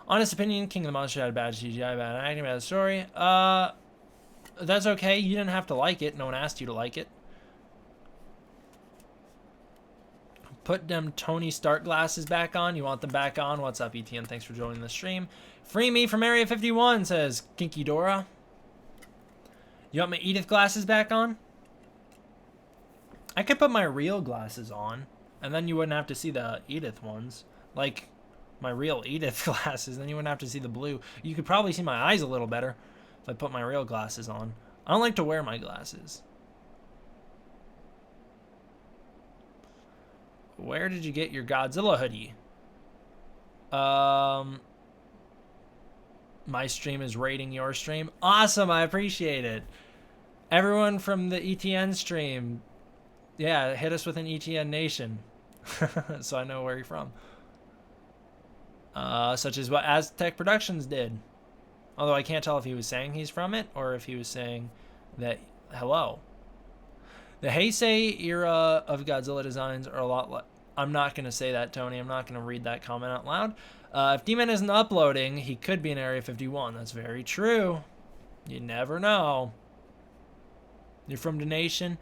Honest opinion, King of the Monsters had a bad CGI, bad acting, bad story. That's okay. You didn't have to like it. No one asked you to like it. Put them Tony Stark glasses back on. You want them back on? What's up, ETN? Thanks for joining the stream. Free me from Area 51, says Kinky Dora. You want my Edith glasses back on? I could put my real glasses on, and then you wouldn't have to see the Edith ones. Like, my real Edith glasses, then you wouldn't have to see the blue. You could probably see my eyes a little better if I put my real glasses on. I don't like to wear my glasses. Where did you get your Godzilla hoodie? My stream is rating your stream. Awesome, I appreciate it. Everyone from the ETN stream, yeah, hit us with an ETN nation. So I know where you're from. Such as what Aztec Productions did. Although I can't tell if he was saying he's from it or if he was saying that hello. The Heisei era of Godzilla designs are a lot like... I'm not going to say that, Tony. I'm not going to read that comment out loud. If D-Man isn't uploading, he could be in Area 51. That's very true. You never know. You're from the nation.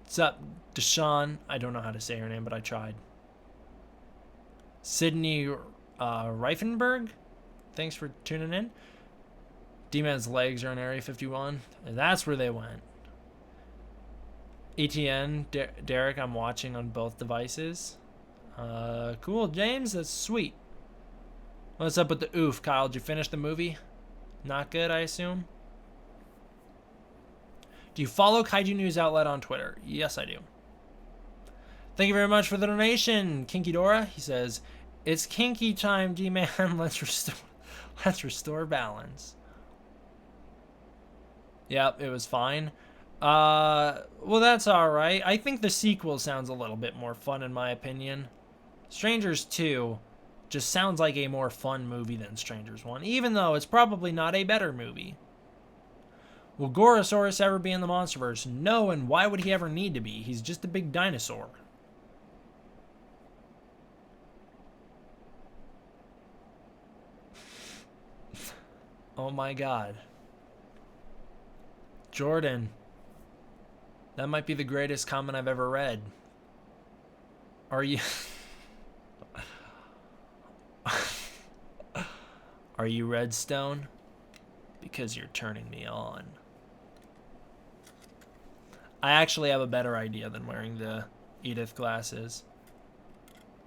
What's up, Deshaun? I don't know how to say her name, but I tried. Sydney Reifenberg? Thanks for tuning in. D-Man's legs are in Area 51. And that's where they went. ETN, Derek, I'm watching on both devices. Cool, James. That's sweet. What's up with the oof, Kyle? Did you finish the movie? Not good, I assume. Do you follow Kaiju News Outlet on Twitter? Yes, I do. Thank you very much for the donation, Kinky Dora. He says, "It's kinky time, D-Man. Let's restore balance." Yep, it was fine. Well, that's all right. I think the sequel sounds a little bit more fun, in my opinion. Strangers 2 just sounds like a more fun movie than Strangers 1, even though it's probably not a better movie. Will Gorosaurus ever be in the Monsterverse? No, and why would he ever need to be? He's just a big dinosaur. Oh my god. Jordan. That might be the greatest comment I've ever read. Are you... Are you Redstone? Because you're turning me on. I actually have a better idea than wearing the Edith glasses.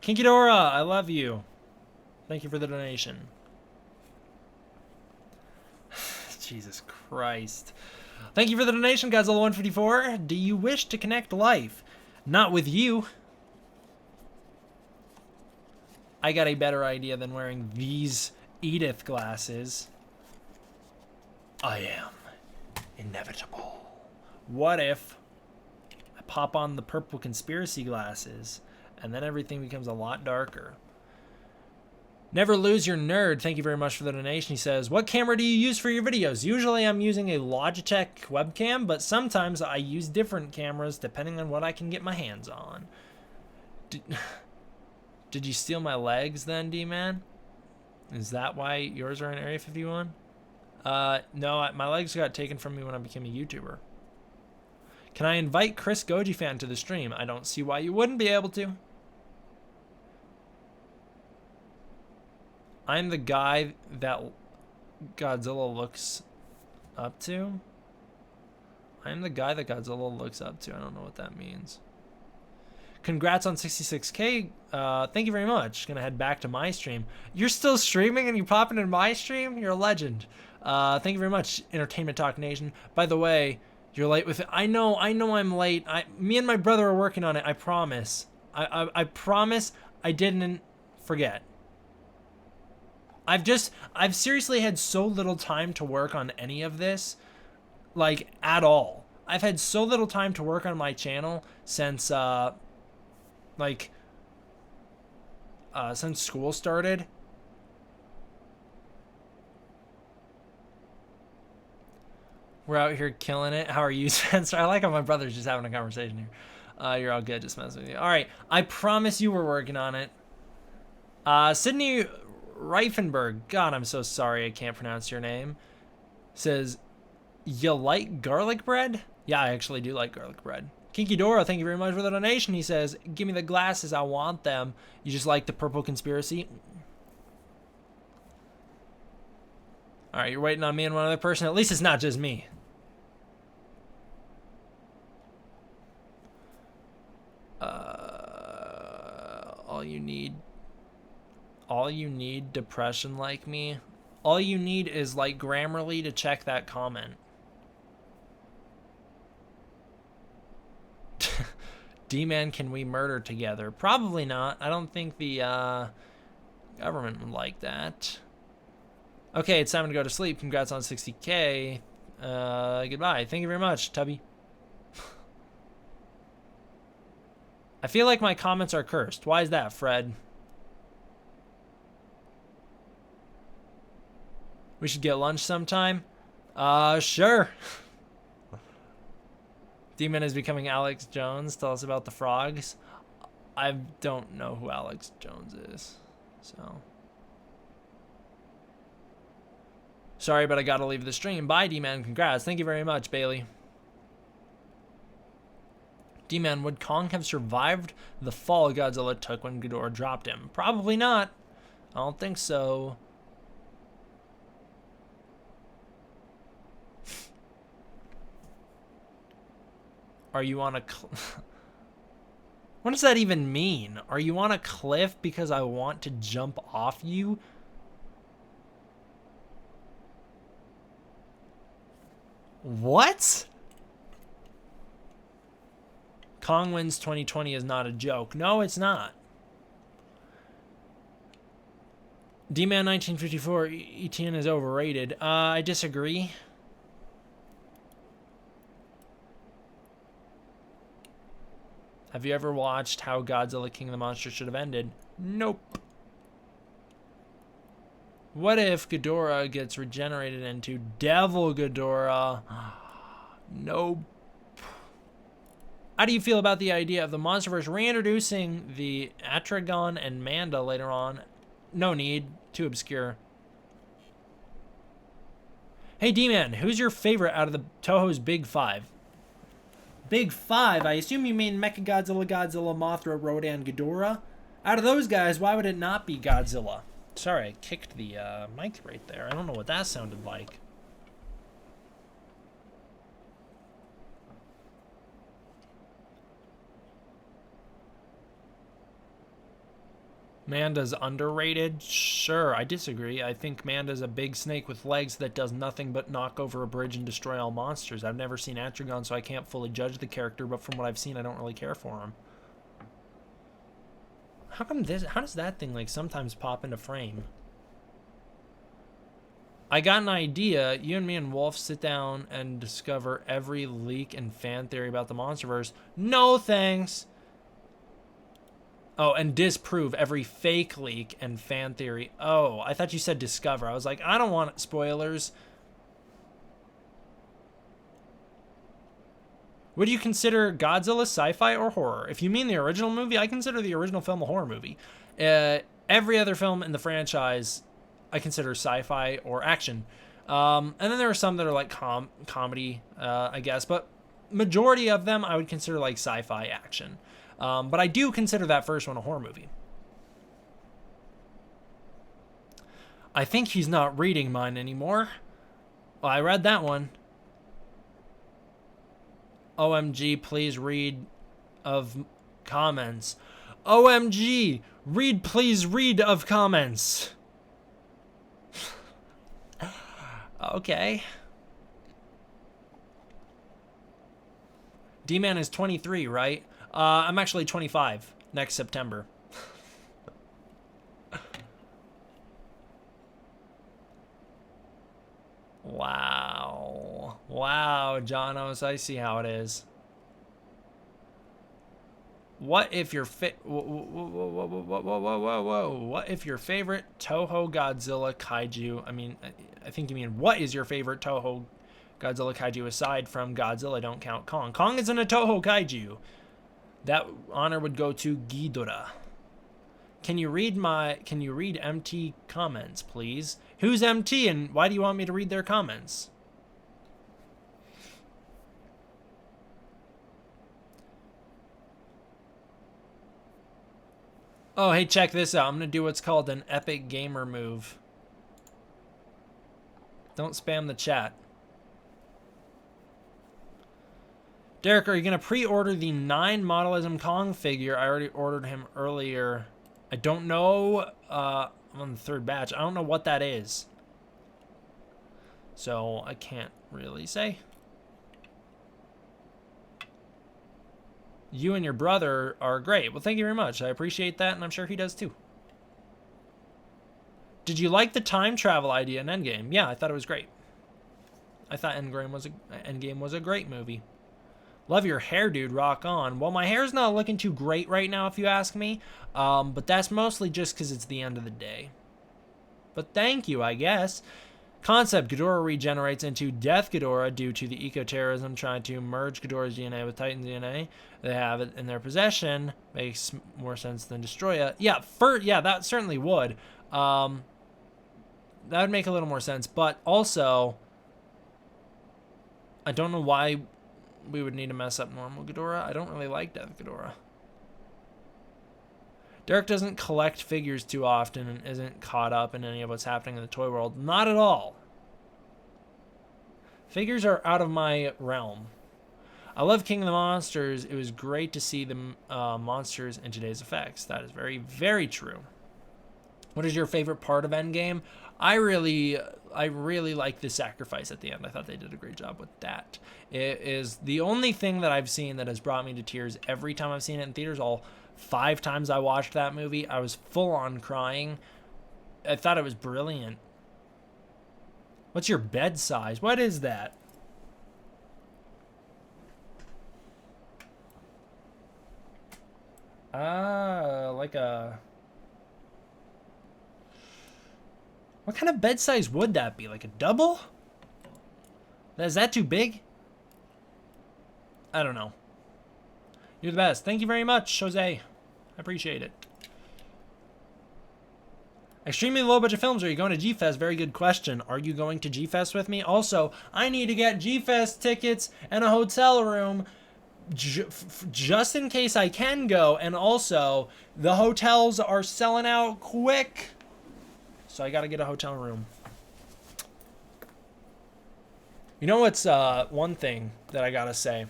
Kinky Dora, I love you. Thank you for the donation. Jesus Christ. Thank you for the donation, Godzilla154. Do you wish to connect life? Not with you. I got a better idea than wearing these Edith glasses. I am inevitable. What if I pop on the purple conspiracy glasses and then everything becomes a lot darker? Never lose your nerd. Thank you very much for the donation. He says, what camera do you use for your videos? Usually I'm using a Logitech webcam, but sometimes I use different cameras depending on what I can get my hands on. Did you steal my legs then, D-Man? Is that why yours are in Area 51? No, my legs got taken from me when I became a YouTuber. Can I invite Chris Goji Fan to the stream? I don't see why you wouldn't be able to. I'm the guy that Godzilla looks up to. I'm the guy that Godzilla looks up to. I don't know what that means. Congrats on 66K. Thank you very much. Gonna head back to my stream. You're still streaming and you popping in my stream? You're a legend. Thank you very much, Entertainment Talk Nation. By the way, you're late with it. I know I'm late. Me and my brother are working on it. I promise. I promise I didn't forget. I've seriously had so little time to work on any of this, like, at all. I've had so little time to work on my channel since, since school started. We're out here killing it. How are you, Spencer? I like how my brother's just having a conversation here. You're all good, just messing with you. All right, I promise you we're working on it. Sydney Reifenberg, God, I'm so sorry I can't pronounce your name, says, you like garlic bread? Yeah, I actually do like garlic bread. Kinky Dora, thank you very much for the donation. He says, give me the glasses, I want them. You just like the purple conspiracy? All right, you're waiting on me and one other person. At least it's not just me. All you need depression like me. All you need is like Grammarly to check that comment. D-Man, can we murder together? Probably not. I don't think the government would like that. Okay, it's time to go to sleep. Congrats on 60K. Goodbye. Thank you very much, Tubby. I feel like my comments are cursed. Why is that, Fred? We should get lunch sometime. Sure. D-Man is becoming Alex Jones. Tell us about the frogs. I don't know who Alex Jones is, so. Sorry, but I gotta leave the stream. Bye, D-Man. Congrats. Thank you very much, Bailey. D-Man, would Kong have survived the fall Godzilla took when Ghidorah dropped him? Probably not. I don't think so. Are you on a... What does that even mean? Are you on a cliff because I want to jump off you? What? Kong wins 2020 is not a joke. No, it's not. D-Man 1954, ETN is overrated. I disagree. Have you ever watched How Godzilla King of the Monsters Should Have Ended? Nope. What if Ghidorah gets regenerated into Devil Ghidorah? Nope. How do you feel about the idea of the MonsterVerse reintroducing the Atragon and Manda later on? No need. Too obscure. Hey, D-Man, who's your favorite out of the Toho's Big Five? Big Five? I assume you mean Mechagodzilla, Godzilla, Mothra, Rodan, Ghidorah? Out of those guys, why would it not be Godzilla? Sorry, I kicked the mic right there. I don't know what that sounded like. Manda's underrated? Sure, I disagree. I think Manda's a big snake with legs that does nothing but knock over a bridge and destroy all monsters. I've never seen Atragon, so I can't fully judge the character, but from what I've seen, I don't really care for him. How does that thing, like, sometimes pop into frame? I got an idea. You and me and Wolf sit down and discover every leak and fan theory about the MonsterVerse. No thanks! Oh, and disprove every fake leak and fan theory. Oh, I thought you said discover. I was like, I don't want spoilers. Would you consider Godzilla sci-fi or horror? If you mean the original movie, I consider the original film a horror movie. Every other film in the franchise, I consider sci-fi or action. And then there are some that are like comedy, I guess. But majority of them, I would consider like sci-fi action. But I do consider that first one a horror movie. I think he's not reading mine anymore. Well, I read that one. OMG, please read of comments. OMG, please read of comments. Okay. D-Man is 23, right? I'm actually 25 next September. Wow. Wow, Jonos, I see how it is. What if your What if your favorite Toho Godzilla Kaiju? I mean, I think you mean what is your favorite Toho Godzilla Kaiju aside from Godzilla? Don't count Kong. Kong isn't a Toho Kaiju. That honor would go to Ghidorah. Can you read MT comments, please? Who's MT and why do you want me to read their comments? Oh, hey, check this out. I'm going to do what's called an epic gamer move. Don't spam the chat. Derek, are you going to pre-order the 9 Modelism Kong figure? I already ordered him earlier. I don't know. I'm on the 3rd batch. I don't know what that is. So I can't really say. You and your brother are great. Well, thank you very much. I appreciate that, and I'm sure he does too. Did you like the time travel idea in Endgame? Yeah, I thought it was great. I thought Endgame was a great movie. Love your hair, dude. Rock on. Well, my hair's not looking too great right now, if you ask me. But that's mostly just because it's the end of the day. But thank you, I guess. Concept: Ghidorah regenerates into Death Ghidorah due to the eco-terrorism trying to merge Ghidorah's DNA with Titan's DNA. They have it in their possession. Makes more sense than destroy it. Yeah, that certainly would. That would make a little more sense. But also, I don't know why we would need to mess up normal Ghidorah. I don't really like Death Ghidorah. Derek doesn't collect figures too often and isn't caught up in any of what's happening in the toy world. Not at all. Figures are out of my realm. I love King of the Monsters. It was great to see the monsters in today's effects. That is very, very true. What is your favorite part of Endgame? I really like the sacrifice at the end. I thought they did a great job with that. It is the only thing that I've seen that has brought me to tears every time I've seen it in theaters. All 5 times I watched that movie, I was full on crying. I thought it was brilliant. What's your bed size? What is that? Like a... What kind of bed size would that be? Like a double? Is that too big? I don't know. You're the best. Thank you very much, Jose. I appreciate it. Extremely low budget films. Are you going to G-Fest? Very good question. Are you going to G-Fest with me? Also, I need to get G-Fest tickets and a hotel room just in case I can go. And also, the hotels are selling out quick. So I got to get a hotel room. You know what's one thing that I got to say?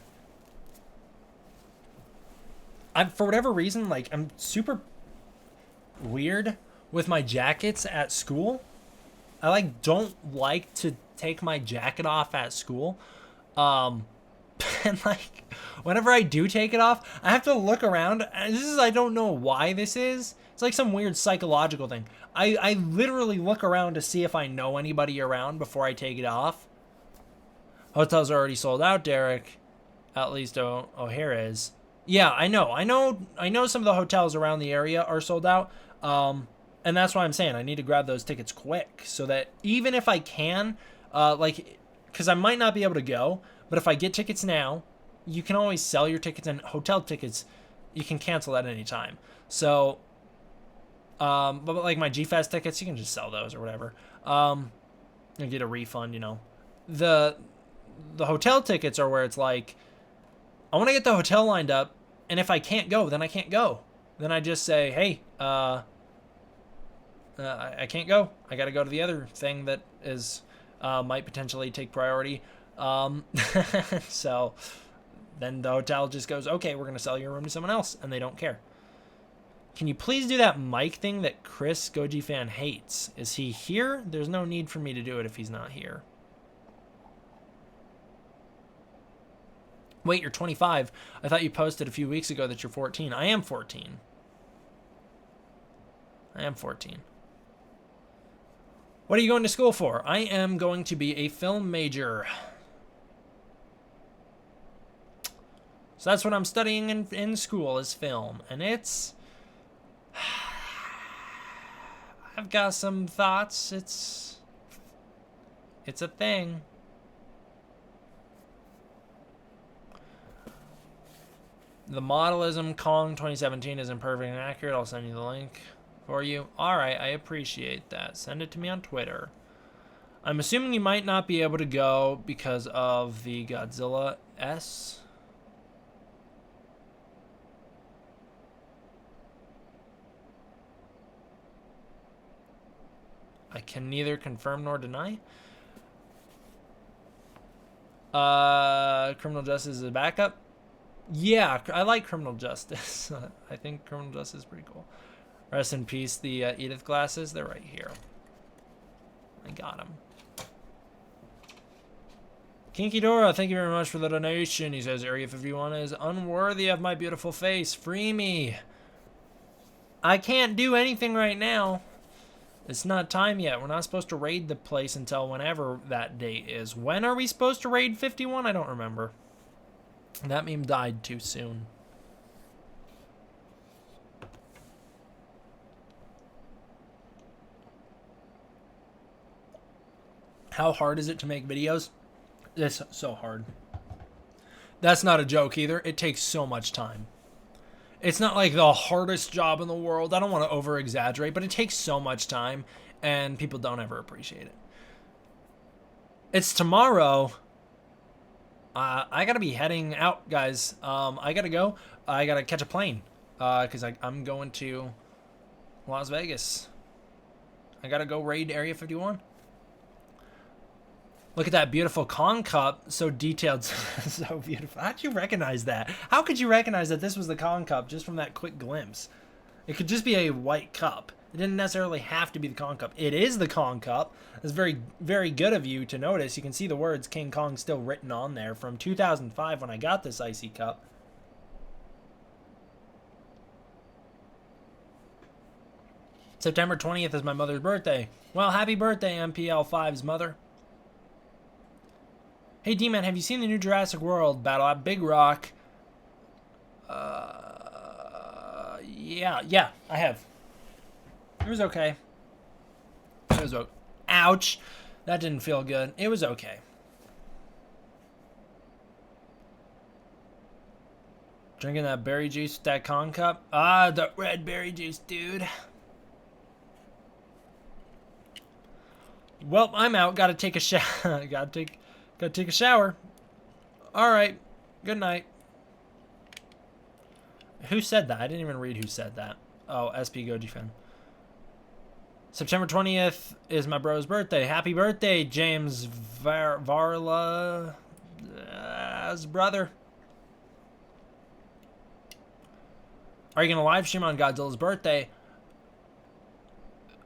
For whatever reason, like, I'm super weird with my jackets at school. I like don't like to take my jacket off at school. And like whenever I do take it off, I have to look around. And I don't know why this is. It's like some weird psychological thing. I literally look around to see if I know anybody around before I take it off. Hotels are already sold out, Derek. At least O'Hare is. Yeah, I know some of the hotels around the area are sold out. And that's why I'm saying I need to grab those tickets quick so that even if I can, because I might not be able to go, but if I get tickets now, you can always sell your tickets, and hotel tickets, you can cancel at any time. So, but like my G-Fest tickets, you can just sell those or whatever. And get a refund, you know. The hotel tickets are where it's like, I want to get the hotel lined up, and if I can't go, then I can't go. Then I just say, hey, I can't go. I got to go to the other thing that is might potentially take priority. So then the hotel just goes, okay, we're going to sell your room to someone else, and they don't care. Can you please do that mic thing that Chris Goji fan hates? Is he here? There's no need for me to do it if he's not here. Wait, you're 25. I thought you posted a few weeks ago that you're 14. I am 14. I am 14. What are you going to school for? I am going to be a film major. So that's what I'm studying in school is film. And it's... I've got some thoughts. It's a thing. The modelism Kong 2017 isn't perfect and accurate. I'll send you the link for you. Alright, I appreciate that. Send it to me on Twitter. I'm assuming you might not be able to go because of the Godzilla S. I can neither confirm nor deny. Criminal Justice is a backup. Yeah, I like Criminal Justice. I think Criminal Justice is pretty cool. Rest in peace, the Edith glasses. They're right here. I got them. Kinky Dora, thank you very much for the donation. He says, Area 51 is unworthy of my beautiful face. Free me. I can't do anything right now. It's not time yet. We're not supposed to raid the place until whenever that date is. When are we supposed to raid 51? I don't remember. That meme died too soon. How hard is it to make videos? It's so hard. That's not a joke either. It takes so much time. It's not like the hardest job in the world. I don't want to over exaggerate, but it takes so much time and people don't ever appreciate it. It's tomorrow. I gotta be heading out, guys. I gotta go. I gotta catch a plane because I'm going to Las Vegas. I gotta go raid Area 51. Look at that beautiful Kong cup. So detailed. So beautiful. How'd you recognize that? How could you recognize that this was the Kong cup just from that quick glimpse? It could just be a white cup. It didn't necessarily have to be the Kong cup. It is the Kong cup. It's very, very good of you to notice. You can see the words King Kong still written on there from 2005 when I got this icy cup. September 20th is my mother's birthday. Well, happy birthday, MPL5's mother. Hey, D-Man, have you seen the new Jurassic World battle at Big Rock? Yeah, I have. It was okay. It was okay. Ouch. That didn't feel good. It was okay. Drinking that berry juice with that Kong cup? Ah, the red berry juice, dude. Well, I'm out. Gotta take a shower. Gotta take a shower. All right. Good night. Who said that? I didn't even read who said that. Oh, SP Goji fan. September 20th is my bro's birthday. Happy birthday, James Varla's brother. Are you going to live stream on Godzilla's birthday?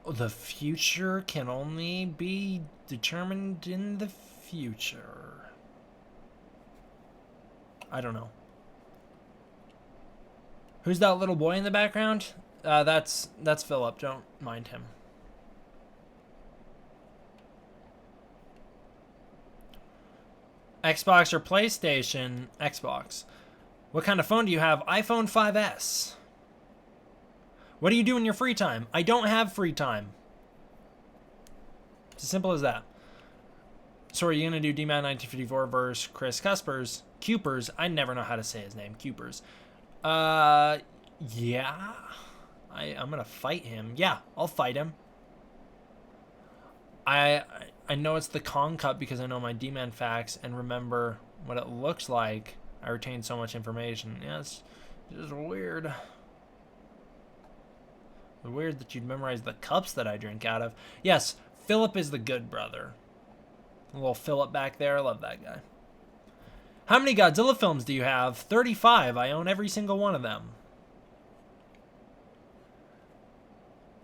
The future can only be determined in the future. I don't know. Who's that little boy in the background? That's Philip. Don't mind him. Xbox or PlayStation? Xbox. What kind of phone do you have? iPhone 5S. What do you do in your free time? I don't have free time. It's as simple as that. So are you going to do D-Man 1954 versus Chris Cupers? I never know how to say his name. Cupers. Yeah. I'm going to fight him. Yeah, I'll fight him. I know it's the Kong Cup because I know my D-Man facts and remember what it looks like. I retain so much information. Yeah, it's just weird. Weird that you'd memorize the cups that I drink out of. Yes, Philip is the good brother. A little Philip back there. I love that guy. How many Godzilla films do you have? 35. I own every single one of them.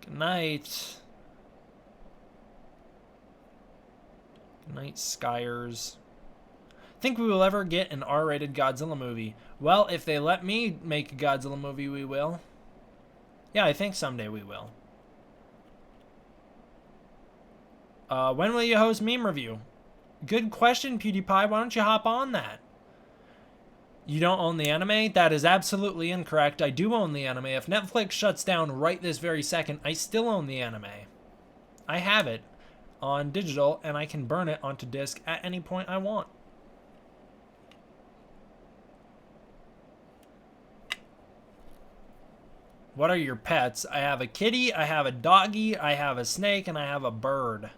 Good night. Good night, Skyers. Think we will ever get an R-rated Godzilla movie? Well, if they let me make a Godzilla movie, we will. Yeah, I think someday we will. When will you host Meme Review? Good question, PewDiePie. Why don't you hop on that? You don't own the anime? That is absolutely incorrect. I do own the anime. If Netflix shuts down right this very second, I still own the anime. I have it on digital, and I can burn it onto disc at any point I want. What are your pets? I have a kitty, I have a doggy, I have a snake, and I have a bird.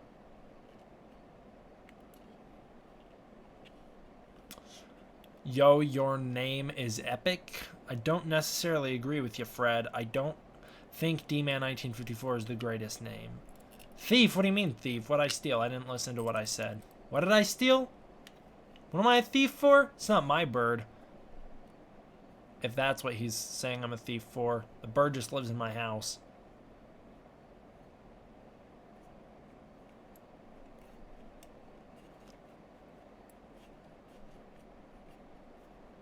Yo, your name is epic. I don't necessarily agree with you, Fred. I don't think D-Man 1954 is the greatest name. Thief? What do you mean, thief? What'd I steal? I didn't listen to what I said. What did I steal? What am I a thief for? It's not my bird. If that's what he's saying I'm a thief for. The bird just lives in my house.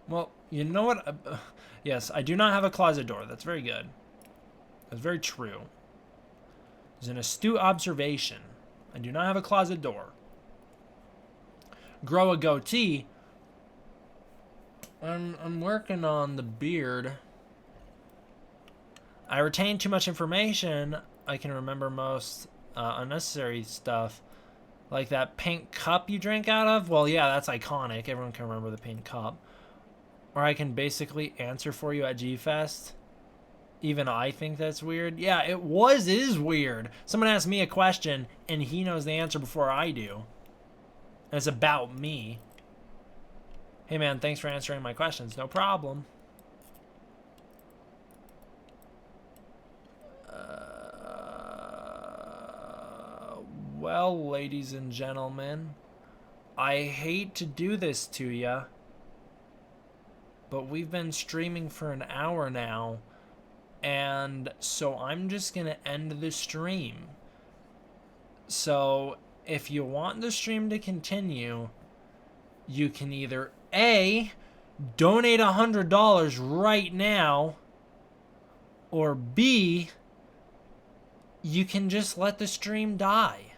Well, you know what? Yes, I do not have a closet door. That's very good. That's very true. It's an astute observation. I do not have a closet door. Grow a goatee. I'm working on the beard. I retain too much information. I can remember most unnecessary stuff. Like that pink cup you drink out of. Well, yeah, that's iconic. Everyone can remember the pink cup. Or I can basically answer for you at G-Fest. Even I think that's weird. Yeah, it is weird. Someone asked me a question, and he knows the answer before I do. And it's about me. Hey, man, thanks for answering my questions. No problem. Well, ladies and gentlemen, I hate to do this to you, but we've been streaming for an hour now, and so I'm just going to end the stream. So if you want the stream to continue, you can either A, donate $100 right now, or B, you can just let the stream die,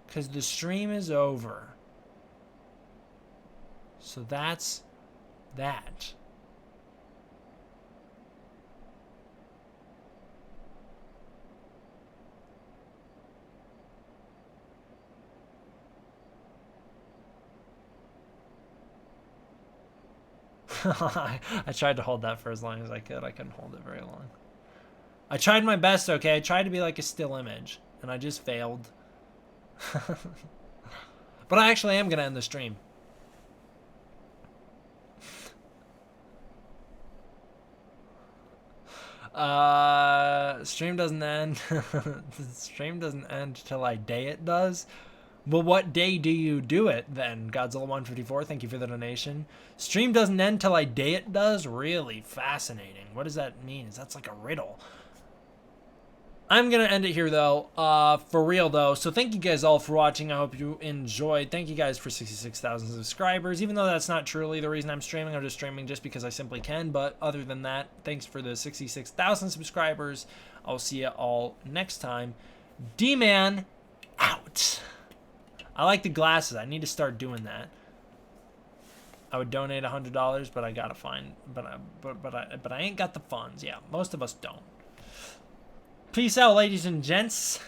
because the stream is over. So that's that. I tried to hold that for as long as I could. I couldn't hold it very long. I tried my best, okay? I tried to be like a still image, and I just failed. But I actually am going to end the stream. Stream doesn't end. Stream doesn't end till I day it does. Well, what day do you do it then? Godzilla 154, thank you for the donation. Stream doesn't end till I day it does? Really fascinating. What does that mean? That's like a riddle. I'm going to end it here, though, for real, though. So thank you guys all for watching. I hope you enjoyed. Thank you guys for 66,000 subscribers. Even though that's not truly the reason I'm just streaming just because I simply can. But other than that, thanks for the 66,000 subscribers. I'll see you all next time. D-Man out. I like the glasses. I need to start doing that. I would donate $100, but I gotta find. But I ain't got the funds. Yeah, most of us don't. Peace out, ladies and gents.